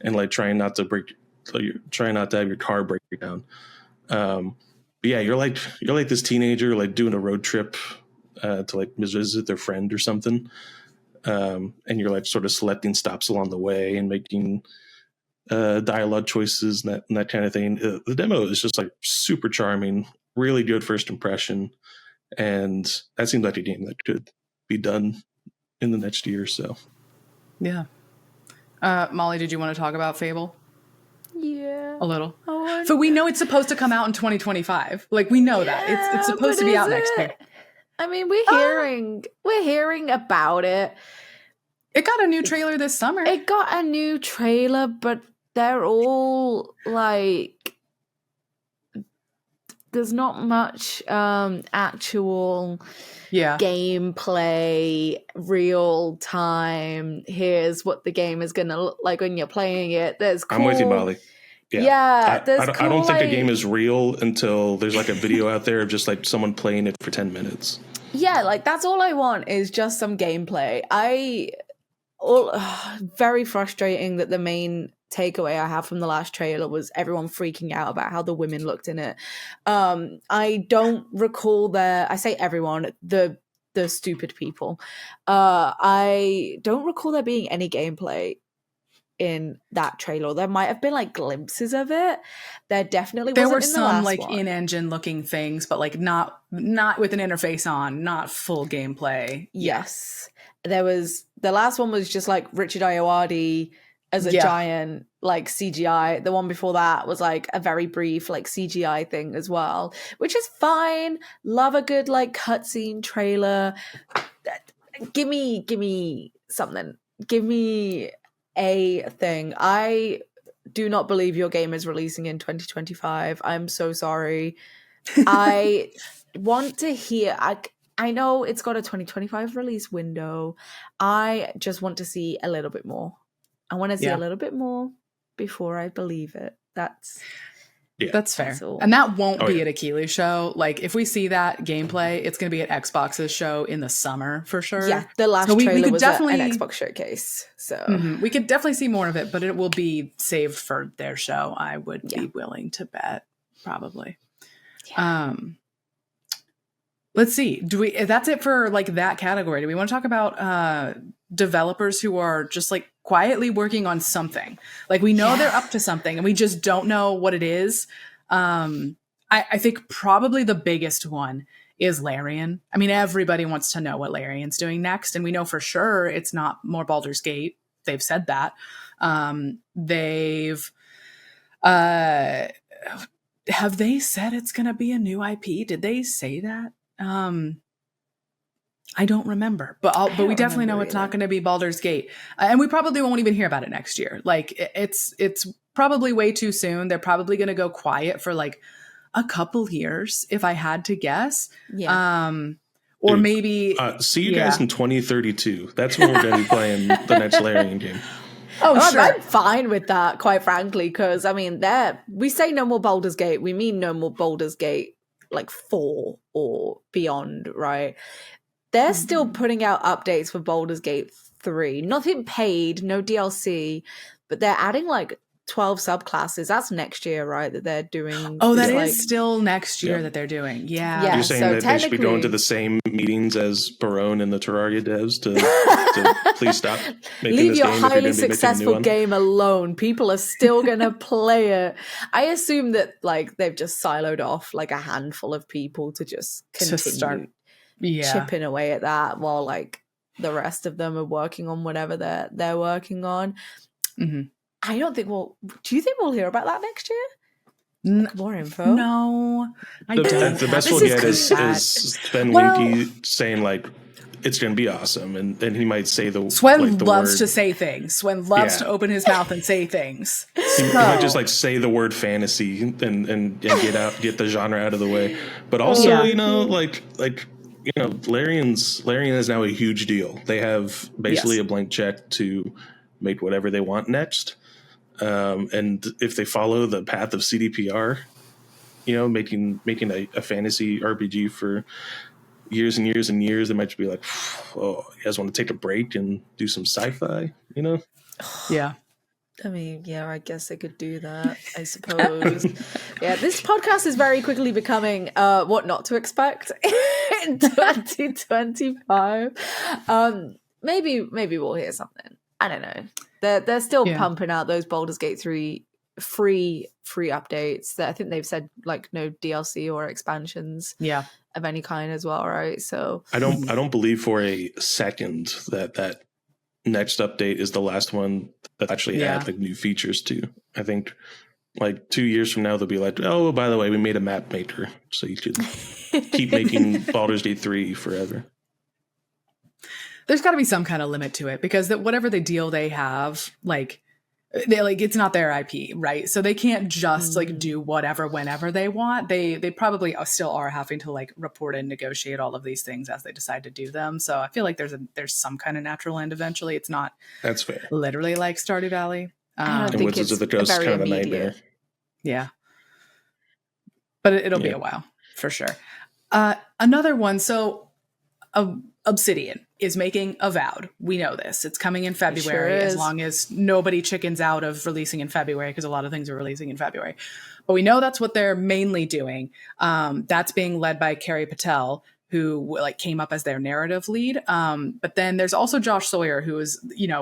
and like trying not to have your car break down. But yeah, you're like this teenager like doing a road trip to like visit their friend or something, and you're like sort of selecting stops along the way and making dialogue choices and that kind of thing. The demo is just like super charming, really good first impression, and that seems like a game that could be done in the next year or so. Yeah. Molly, did you want to talk about Fable? Yeah, a little. So we know it's supposed to come out in 2025. Like we know that it's supposed to be out next year. I mean, we're hearing about it. It got a new trailer this summer. It got a new trailer, but they're all like, there's not much actual gameplay, real time. Here's what the game is going to look like when you're playing it. I'm with you, Molly. Yeah, I don't think a game is real until there's like a video out there of just like someone playing it for 10 minutes. Yeah, like that's all I want is just some gameplay. very frustrating that the main takeaway I have from the last trailer was everyone freaking out about how the women looked in it. I don't recall I say everyone, the stupid people. I don't recall there being any gameplay in that trailer. There might have been like glimpses of it. There definitely there wasn't were in the some last like one. in-engine looking things, but like not with an interface on, not full gameplay. Yes. There was the last one was just like Richard Ayoade as a giant like CGI. The one before that was like a very brief like CGI thing as well, which is fine. Love a good like cutscene trailer. Give me something. Give me a thing. I do not believe your game is releasing in 2025. I'm so sorry. I want to hear. I know it's got a 2025 release window. I just want to see a little bit more. I want to see a little bit more before I believe it. That's fair. That's all. And that won't be at a Keeley show. Like if we see that gameplay, it's going to be at Xbox's show in the summer for sure. Yeah, the last trailer was an Xbox showcase. So we could definitely see more of it, but it will be saved for their show. I would be willing to bet, probably. Yeah. Let's see. That's it for like that category. Do we want to talk about developers who are just like quietly working on something? Like we know they're up to something and we just don't know what it is. I think probably the biggest one is Larian. I mean, everybody wants to know what Larian's doing next. And we know for sure it's not more Baldur's Gate. They've said that. Have they said it's going to be a new IP? Did they say that? I don't remember, but we definitely know it's not going to be Baldur's Gate, and we probably won't even hear about it next year. Like it's probably way too soon. They're probably going to go quiet for like a couple years, if I had to guess. Yeah. Or maybe see you guys in 2032. That's when we're going to be playing the next Larian game. Sure. I'm fine with that, quite frankly, because I mean, we say no more Baldur's Gate, we mean no more Baldur's Gate like 4 or beyond, right? They're still putting out updates for Baldur's Gate 3. Nothing paid, no DLC, but they're adding like 12 subclasses. That's next year, right? That they're doing. Oh, that is still next year that they're doing. Yeah. You're saying that they should be going to the same meetings as Barone and the Terraria devs to please stop making leave this your game highly successful game alone. People are still gonna play it. I assume that like they've just siloed off like a handful of people to just continue chipping away at that while like the rest of them are working on whatever they're working on. Mm-hmm. I don't think do you think we'll hear about that next year? More info? No, I don't. The best we'll get is Sven Winky saying like it's going to be awesome, and then he might say Sven loves to say things. Sven loves to open his mouth and say things. He might just like say the word fantasy and get the genre out of the way. But also, Larian is now a huge deal. They have basically a blank check to make whatever they want next. And if they follow the path of CDPR, making a fantasy RPG for years and years and years, they might just be like, oh, you guys want to take a break and do some sci-fi, Yeah. I mean, yeah, I guess they could do that, I suppose. Yeah, this podcast is very quickly becoming what not to expect in 2025. Maybe we'll hear something. I don't know. They're still pumping out those Baldur's Gate 3 free updates. That I think they've said like no DLC or expansions of any kind as well, right? So I don't believe for a second that next update is the last one that actually add like new features to. I think like 2 years from now they'll be like, oh, by the way, we made a map maker so you could keep making Baldur's Gate 3 forever. There's got to be some kind of limit to it because whatever the deal they have, it's not their IP, right? So they can't just do whatever whenever they want. They probably still are having to like report and negotiate all of these things as they decide to do them. So I feel like there's some kind of natural end eventually. It's not that's fair. Literally like Stardew Valley. I don't think Wizards of the Coast kind of a nightmare. Yeah, but it'll be a while for sure. Another one. So Obsidian is making Avowed. We know this. It's coming in February, It sure as is. long as nobody chickens out of releasing in February, because a lot of things are releasing in February. But we know that's what they're mainly doing. That's being led by Carrie Patel, who like came up as their narrative lead. But then there's also Josh Sawyer, who has,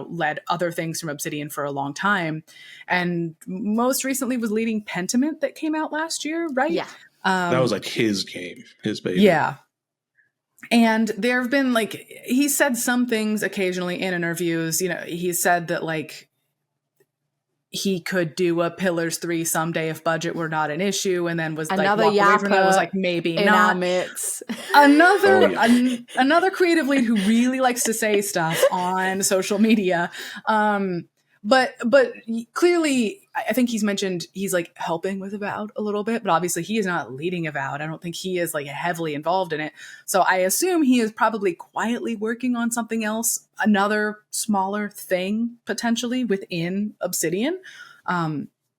led other things from Obsidian for a long time, and most recently was leading Pentiment that came out last year, right? Yeah. That was like his game, his baby. Yeah. And there have been he said some things occasionally in interviews. He said that he could do a Pillars 3 someday if budget were not an issue, and then was Another walked away from it, was yapper maybe in not. our midst. Another creative lead who really likes to say stuff on social media. But clearly, I think he's mentioned he's helping with Avowed a little bit, but obviously he is not leading Avowed. I don't think he is heavily involved in it. So I assume he is probably quietly working on something else, another smaller thing potentially within Obsidian.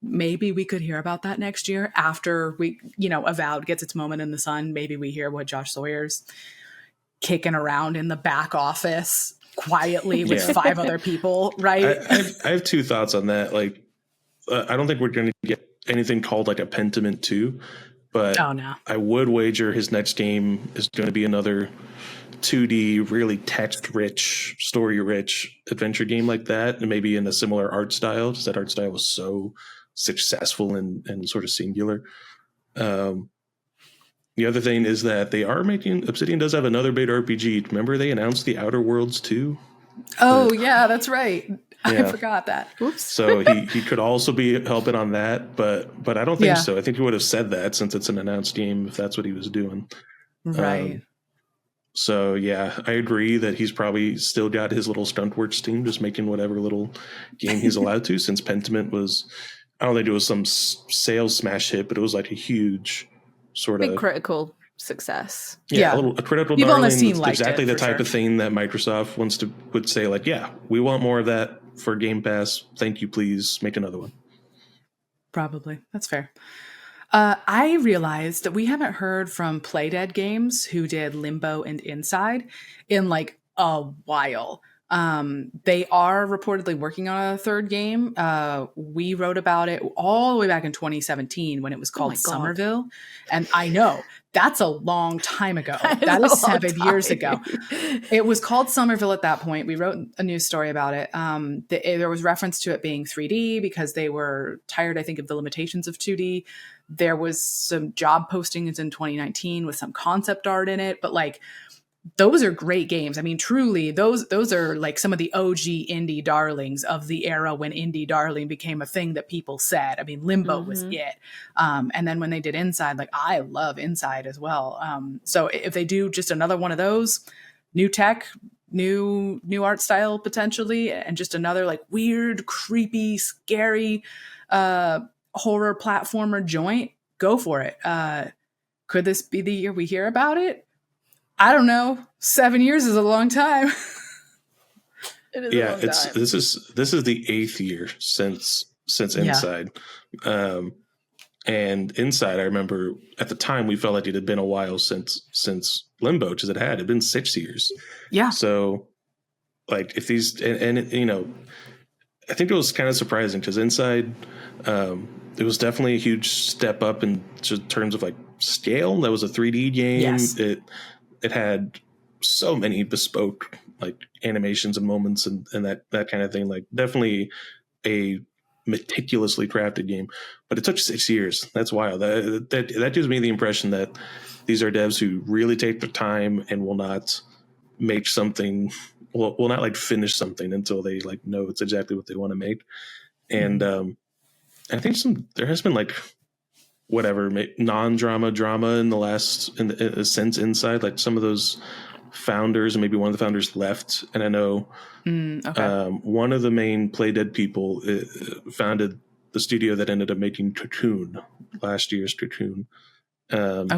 Maybe we could hear about that next year after Avowed gets its moment in the sun. Maybe we hear what Josh Sawyer's kicking around in the back office quietly with 5 other people, right? I have 2 thoughts on that. I don't think we're going to get anything called a Pentiment 2, but no. I would wager his next game is going to be another 2D, really text-rich, story-rich adventure game like that, and maybe in a similar art style, because that art style was so successful and sort of singular. The other thing is that they are Obsidian does have another big RPG. Remember they announced the Outer Worlds 2? Oh, yeah, that's right. I Yeah. forgot that. Oops. So he could also be helping on that, but I don't think so. I think he would have said that since it's an announced game if that's what he was doing. Right. So, yeah, I agree that he's probably still got his little Stuntworks team just making whatever little game he's allowed to, since Pentiment was, I don't think it was some sales smash hit, but it was a huge sort of Big critical success. Yeah, a critical People on the darling. scene liked Exactly it, the for type sure. of thing that Microsoft would say, we want more of that for Game Pass. Thank you, please make another one. Probably. That's fair. I realized that we haven't heard from Playdead Games, who did Limbo and Inside, in a while. They are reportedly working on a third game. We wrote about it all the way back in 2017 when it was called Somerville. And I know that's a long time ago. That is 7 years ago. It was called Somerville at that point. We wrote a news story about it. There was reference to it being 3D because they were tired, I think, of the limitations of 2D. There was some job postings in 2019 with some concept art in it, but those are great games. I mean, truly, those are some of the OG indie darlings of the era when indie darling became a thing that people said. I mean, Limbo was it. And then when they did Inside, I love Inside as well. So if they do just another one of those, new tech, new art style potentially, and just another weird, creepy, scary horror platformer joint, go for it. Could this be the year we hear about it? I don't know. 7 years is a long time. It is a long time. This is the 8th year since Inside. And Inside, I remember at the time we felt like it had been a while since Limbo, because it had been 6 years. Yeah. So if these and I think it was kind of surprising because Inside, it was definitely a huge step up in terms of scale. That was a 3D game. Yes. It had so many bespoke animations and moments and that kind of thing. Definitely a meticulously crafted game, but it took 6 years. That's wild. That gives me the impression that these are devs who really take their time and will not make something. Will not finish something until they know it's exactly what they want to make. And I think there has been whatever non-drama drama in the last since Inside, some of those founders and maybe one of the founders left, and I know one of the main Playdead people founded the studio that ended up making Cocoon, last year's Cocoon. And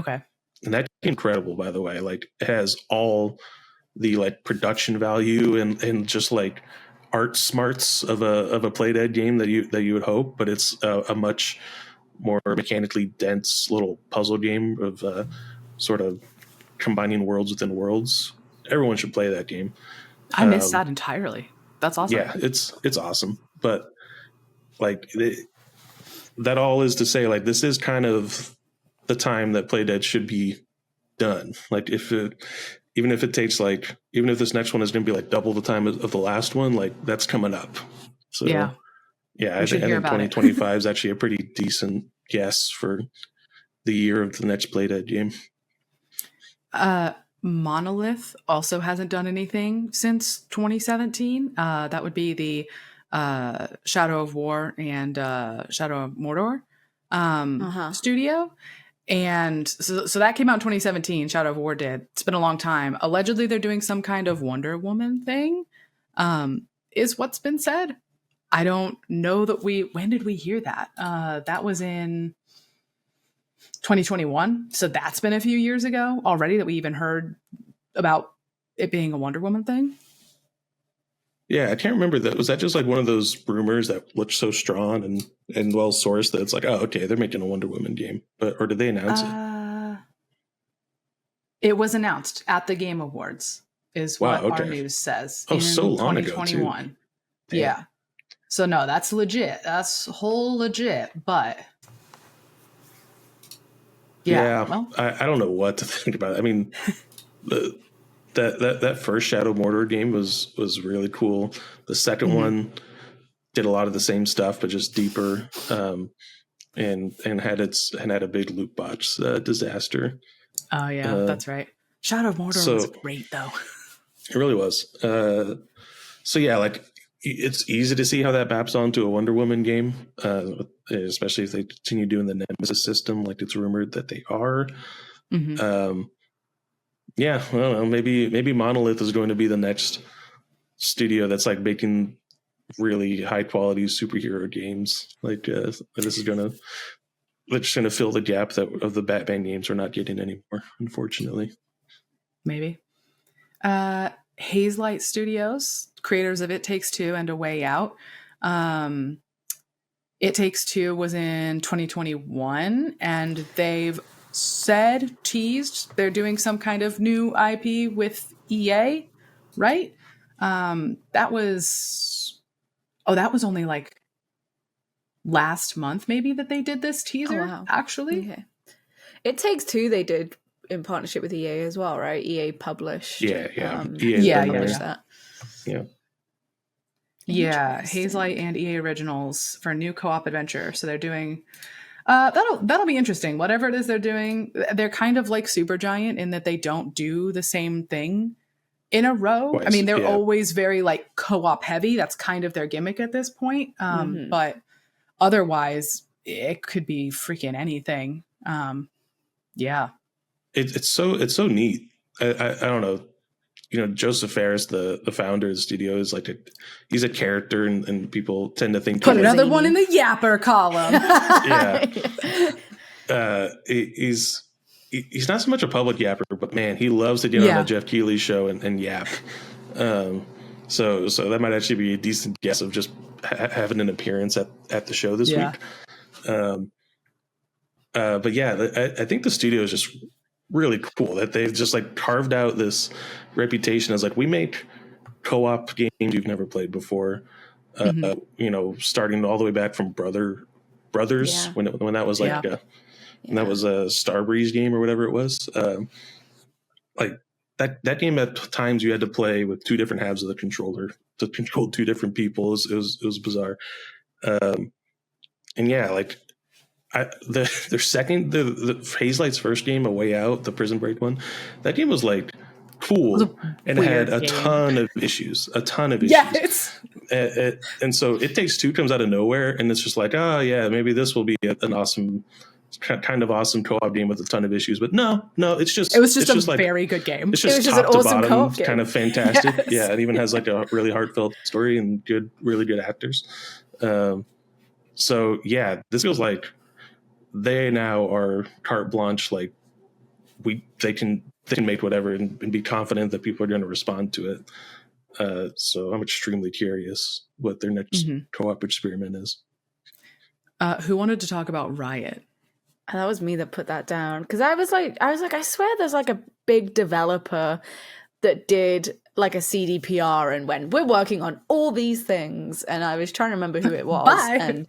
that incredible, by the way. It has all the production value and just art smarts of a Playdead game that you would hope, but it's a much more mechanically dense little puzzle game of sort of combining worlds within worlds. everyone should play that game. I missed that entirely. That's awesome. Yeah, it's awesome. But like that all is to say, like, this is kind of the time that Playdead should be done. Like even if it takes like, even if this next one is going to be like double the time of the last one, like that's coming up. So yeah, I think 2025 is actually a pretty decent guess for the year of the next Playdead game. Monolith also hasn't done anything since 2017. That would be the Shadow of War and Shadow of Mordor studio. And so that came out in 2017. Shadow of War did. It's been a long time. Allegedly, they're doing some kind of Wonder Woman thing, is what's been said. I don't know that when did we hear that? That was in 2021. So that's been a few years ago already that we even heard about it being a Wonder Woman thing. Yeah, I can't remember that. Was that just like one of those rumors that looked so strong and well sourced that it's like, oh, okay, they're making a Wonder Woman game, or did they announce it? It was announced at the Game Awards, is what our news says. Oh, so long ago, 2021. Yeah. So no, that's legit. That's whole legit. But well, I don't know what to think about it. I mean, that first Shadow Mordor game was really cool. The second one did a lot of the same stuff, but just deeper, and had a big loot box disaster. Oh yeah, that's right. Shadow of Mordor was great though. It really was. So yeah, like it's easy to see how that maps onto a Wonder Woman game, especially if they continue doing the Nemesis system like it's rumored that they are. Yeah, I don't know. Maybe Monolith is going to be the next studio that's like making really high quality superhero games. Like this is gonna fill the gap of the Batman games we're not getting anymore, unfortunately. Maybe. Hazelight Studios, creators of It Takes Two and A Way Out. It Takes Two was in 2021, and they've teased they're doing some kind of new IP with EA, right? That was only like last month maybe that they did this teaser, actually. Okay. It Takes Two they did in partnership with EA as well, right? EA published. EA published that. Yeah, Hazelight and EA Originals for a new co-op adventure. So they're doing that'll be interesting. Whatever it is they're doing, they're kind of like Supergiant in that they don't do the same thing in a row. Twice, I mean, they're always very like co-op heavy. That's kind of their gimmick at this point. But otherwise, it could be freaking anything. Yeah. It's so neat. I don't know. You know, Joseph Ferris, the founder of the studio, is like he's a character, and people tend to think put another one in the yapper column. He's not so much a public yapper, but man, he loves to get on the Jeff Keighley show and yap. So that might actually be a decent guess of just having an appearance at the show this week. But yeah, I think the studio is just really cool that they've just like carved out this reputation as like, we make co-op games you've never played before. You know, starting all the way back from Brothers when that was like and that was a Starbreeze game or whatever it was. Like that game at times you had to play with two different halves of the controller to control two different people. It was bizarre. And yeah, like the Hazelight's first game, A Way Out, the Prison Break one, that game was like cool and had a ton of issues. Yes. And so It Takes Two comes out of nowhere, and it's just like, oh yeah, maybe this will be an awesome kind of awesome co-op game with a ton of issues. But no, it was just a very good game. It's just top to bottom kind of fantastic. Yes. Yeah, it even has like a really heartfelt story and really good actors. So yeah, this feels like they now are carte blanche. Like they can make whatever and be confident that people are going to respond to it. So I'm extremely curious what their next co-op experiment is. Who wanted to talk about Riot? That was me that put that down, because I was like, I swear there's like a big developer that did like a CDPR and went, we're working on all these things, and I was trying to remember who it was. Bye.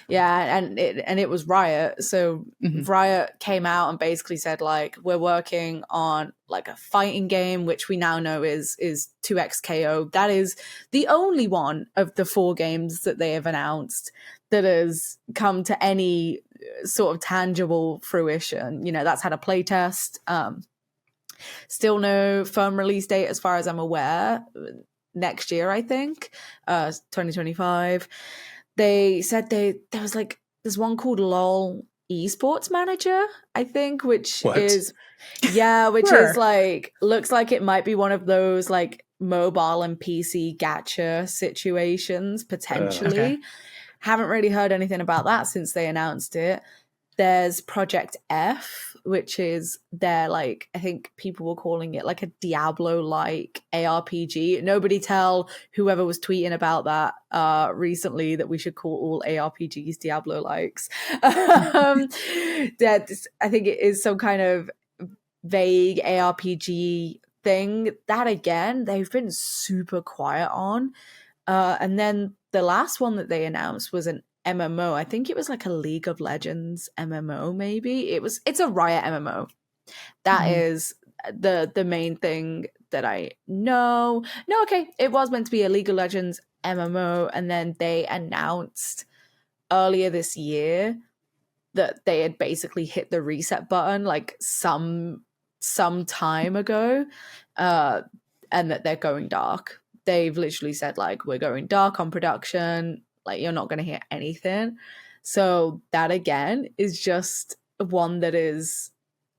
And it was Riot. So Riot came out and basically said, like, we're working on like a fighting game, which we now know is 2XKO. That is the only one of the 4 games that they have announced that has come to any sort of tangible fruition. You know, that's had a playtest. Still no firm release date as far as I'm aware. Next year, I think, 2025. They said there was like, there's one called LOL esports manager, I think, which is like, looks like it might be one of those like mobile and PC gacha situations potentially. Okay. Haven't really heard anything about that since they announced it. There's Project F, which is their, like, I think people were calling it like a Diablo-like ARPG. Nobody tell whoever was tweeting about that recently that we should call all ARPGs Diablo-likes. I think it is some kind of vague ARPG thing that, again, they've been super quiet on. And then the last one that they announced was an MMO. I think it was like a League of Legends MMO, maybe. It's a Riot MMO. That is the main thing that I know. No, okay. It was meant to be a League of Legends MMO, and then they announced earlier this year that they had basically hit the reset button like some time ago, and that they're going dark. They've literally said, like, we're going dark on production. Like, you're not going to hear anything. So that, again, is just one that is,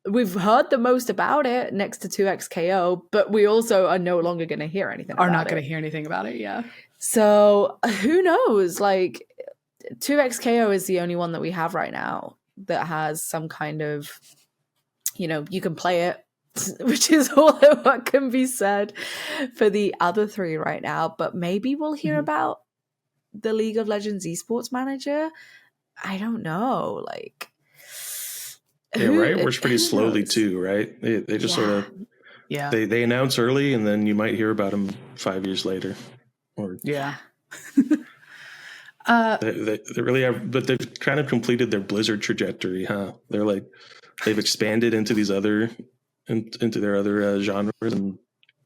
we've heard the most about it next to 2XKO, but we also are no longer going to hear anything about it. Are not going to hear anything about it, yeah. So who knows? Like, 2XKO is the only one that we have right now that has some kind of, you know, you can play it, which is all what can be said for the other 3 right now. But maybe we'll hear about the League of Legends esports manager. I don't know. Like, Riot works pretty slowly too, right? They just sort of they announce early, and then you might hear about them 5 years later. Or yeah. They really have, but they've kind of completed their Blizzard trajectory, huh? They're like, they've expanded into these other into their other genres, and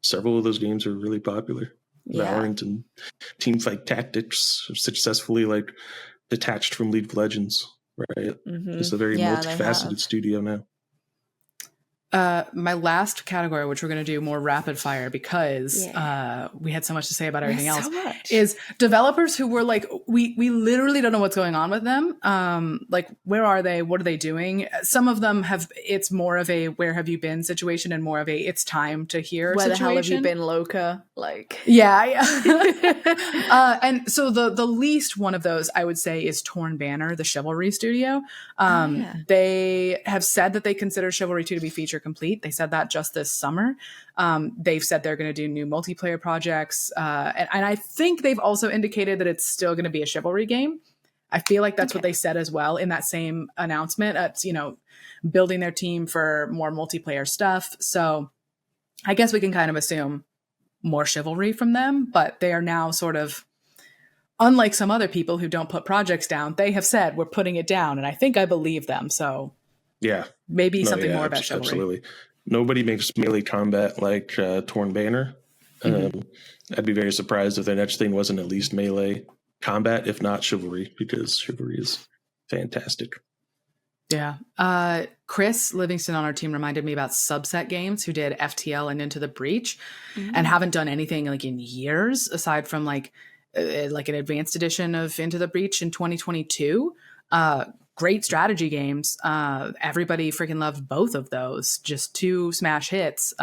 several of those games are really popular. Valorant and Teamfight Tactics are successfully like detached from League of Legends, right? It's a very multifaceted studio now. My last category, which we're going to do more rapid fire because we had so much to say about everything else, is developers who were like, we literally don't know what's going on with them. Like, where are they? What are they doing? Some of them it's more of a where have you been situation, and more of a it's time to hear where situation. The hell have you been, Loca? Like, and so the least one of those I would say is Torn Banner, the Chivalry studio. They have said that they consider Chivalry 2 to be featured complete. They said that just this summer. They've said they're going to do new multiplayer projects, and I think they've also indicated that it's still going to be a Chivalry game. I feel like that's what they said as well in that same announcement. It's, you know, building their team for more multiplayer stuff. So I guess we can kind of assume more Chivalry from them, but they are now sort of, unlike some other people who don't put projects down, they have said we're putting it down, and I think I believe them. So maybe something more about Chivalry. Absolutely. Nobody makes melee combat like Torn Banner. I'd be very surprised if their next thing wasn't at least melee combat, if not Chivalry, because Chivalry is fantastic. Yeah. Chris Livingston on our team reminded me about Subset Games, who did FTL and Into the Breach and haven't done anything like in years aside from like an advanced edition of Into the Breach in 2022. Great strategy games. Everybody freaking loved both of those. Just 2 smash hits.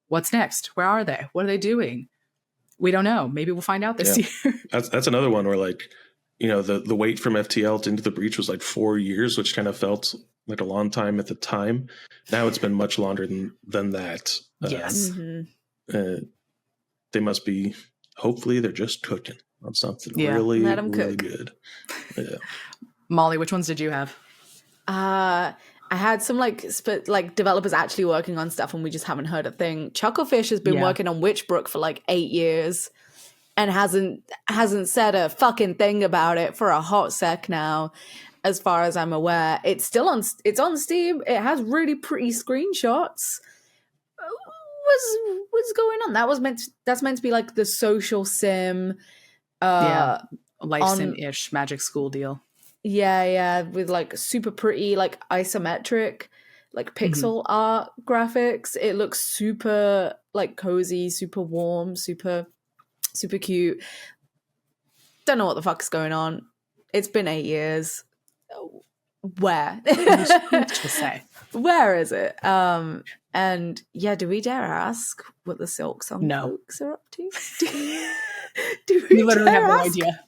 What's next? Where are they? What are they doing? We don't know. Maybe we'll find out this year. That's another one where, like, you know, the wait from FTL to Into the Breach was like 4 years, which kind of felt like a long time at the time. Now it's been much longer than that. Yes. They must be, hopefully they're just cooking on something really, really good. Yeah. Molly, which ones did you have? I had some like developers actually working on stuff and we just haven't heard a thing. Chucklefish has been working on Witchbrook for like 8 years and hasn't said a fucking thing about it for a hot sec now, as far as I'm aware. It's on Steam. It has really pretty screenshots. What's going on? That's meant to be like the social sim. Life sim-ish magic school deal. Yeah, with like super pretty, like isometric, like pixel art graphics. It looks super like cozy, super warm, super cute. Don't know what the fuck's going on. It's been 8 years. Where? Who's to say? Where is it? And yeah, do we dare ask what the Silk Song folks are up to? Do we literally have no idea.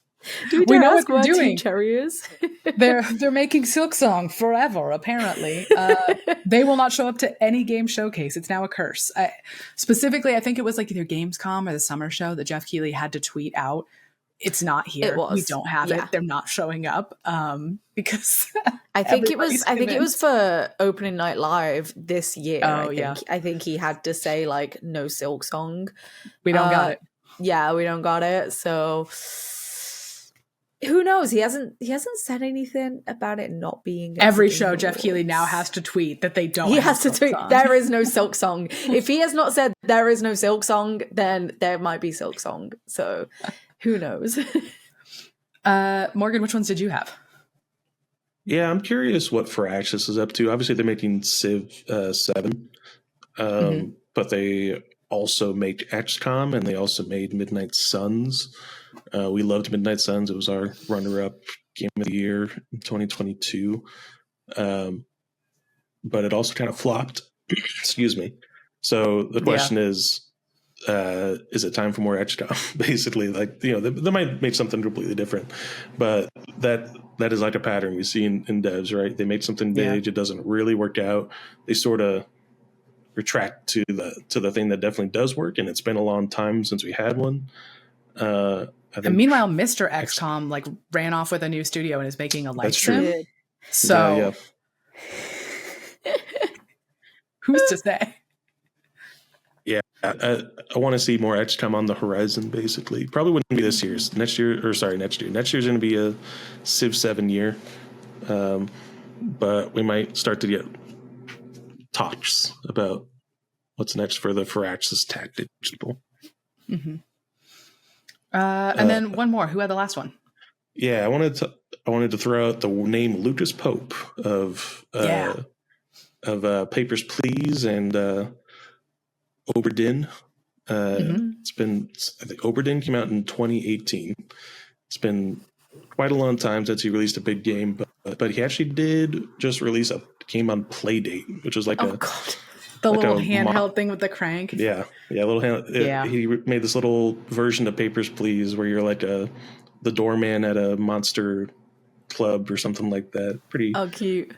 Do we know what they're doing? Cherry is? They're making Silksong forever. Apparently, they will not show up to any game showcase. It's now a curse. Specifically, I think it was like either Gamescom or the summer show that Jeff Keighley had to tweet out. It's not here. We don't have it. They're not showing up because I think it was for opening night live this year. I think he had to say like no Silksong. We don't got it. Yeah, we don't got it. So who knows? He hasn't said anything about it not being every show. Jeff Keighley now has to tweet that they don't. He has to tweet there is no Silksong. If he has not said there is no Silksong, then there might be Silksong. So who knows? Morgan, which ones did you have? Yeah, I'm curious what Firaxis is up to. Obviously, they're making Civ 7, but they also make XCOM and they also made Midnight Suns. We loved Midnight Suns. It was our runner-up game of the year in 2022. But it also kind of flopped. Excuse me. So the question is it time for more XCOM? Basically, like, you know, they might make something completely different, but that is like a pattern we see in devs, right? They make something big, it doesn't really work out. They sort of retract to the thing that definitely does work, and it's been a long time since we had one. And meanwhile, Mr. XCOM like ran off with a new studio and is making a live stream. So who's to say? Yeah, I want to see more XCOM on the horizon, basically. Probably wouldn't be this year's. Next year. Next year's going to be a Civ 7 year. But we might start to get talks about what's next for the Firaxis Tactics people. And then one more. Who had the last one? Yeah, I wanted to throw out the name Lucas Pope of Papers, Please and Oberdin. It's been, I think Oberdin came out in 2018. It's been quite a long time since he released a big game, but he actually did just release a game on Playdate, which was like the little handheld thing with the crank. Yeah, little hand. He made this little version of Papers, Please, where you're like the doorman at a monster club or something like that. Pretty cute.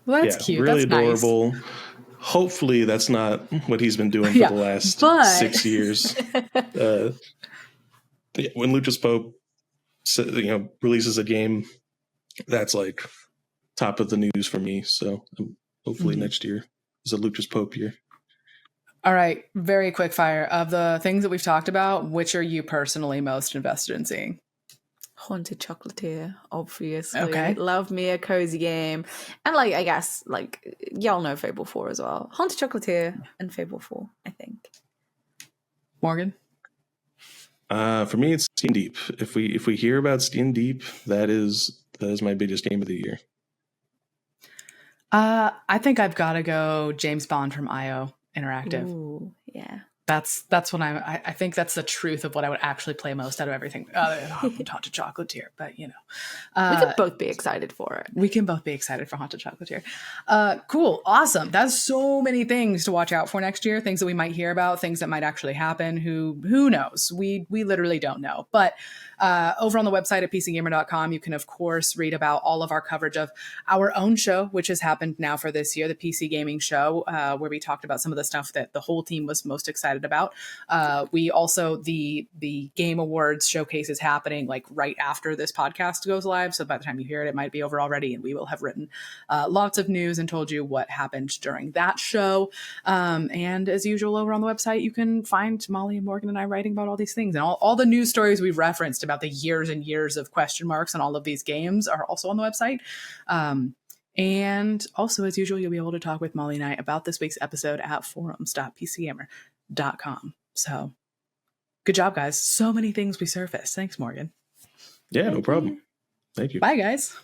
Well, that's cute. Really that's adorable. Nice. Hopefully that's not what he's been doing for the last 6 years. When Lucas Pope, releases a game, that's like top of the news for me. So hopefully next year is a Lucas Pope year. All right, very quick fire. Of the things that we've talked about, which are you personally most invested in seeing? Haunted Chocolatier, obviously. Okay. Love me a cozy game. And like, I guess, like, y'all know Fable 4 as well. Haunted Chocolatier and Fable 4, I think. Morgan? For me, it's Steam Deep. If we hear about Steam Deep, that is my biggest game of the year. I think I've got to go James Bond from IO Interactive. Ooh, yeah. That's what I think that's the truth of what I would actually play most out of everything. Haunted Chocolatier, but you know, we could both be excited for it. We can both be excited for Haunted Chocolatier. Cool, awesome. That's so many things to watch out for next year. Things that we might hear about, things that might actually happen. Who knows? We literally don't know. But Over on the website at pcgamer.com, you can, of course, read about all of our coverage of our own show, which has happened now for this year, the PC Gaming Show, where we talked about some of the stuff that the whole team was most excited about. We also, the Game Awards showcase is happening like right after this podcast goes live. So by the time you hear it, it might be over already, and we will have written lots of news and told you what happened during that show. And as usual, over on the website, you can find Mollie and Morgan and I writing about all these things, and all the news stories we've referenced about the years and years of question marks on all of these games are also on the website. And also, as usual, you'll be able to talk with Mollie and I about this week's episode at forums.pcgamer.com. So good job, guys. So many things we surfaced. Thanks, Morgan. Yeah, no problem. Thank you. Bye, guys.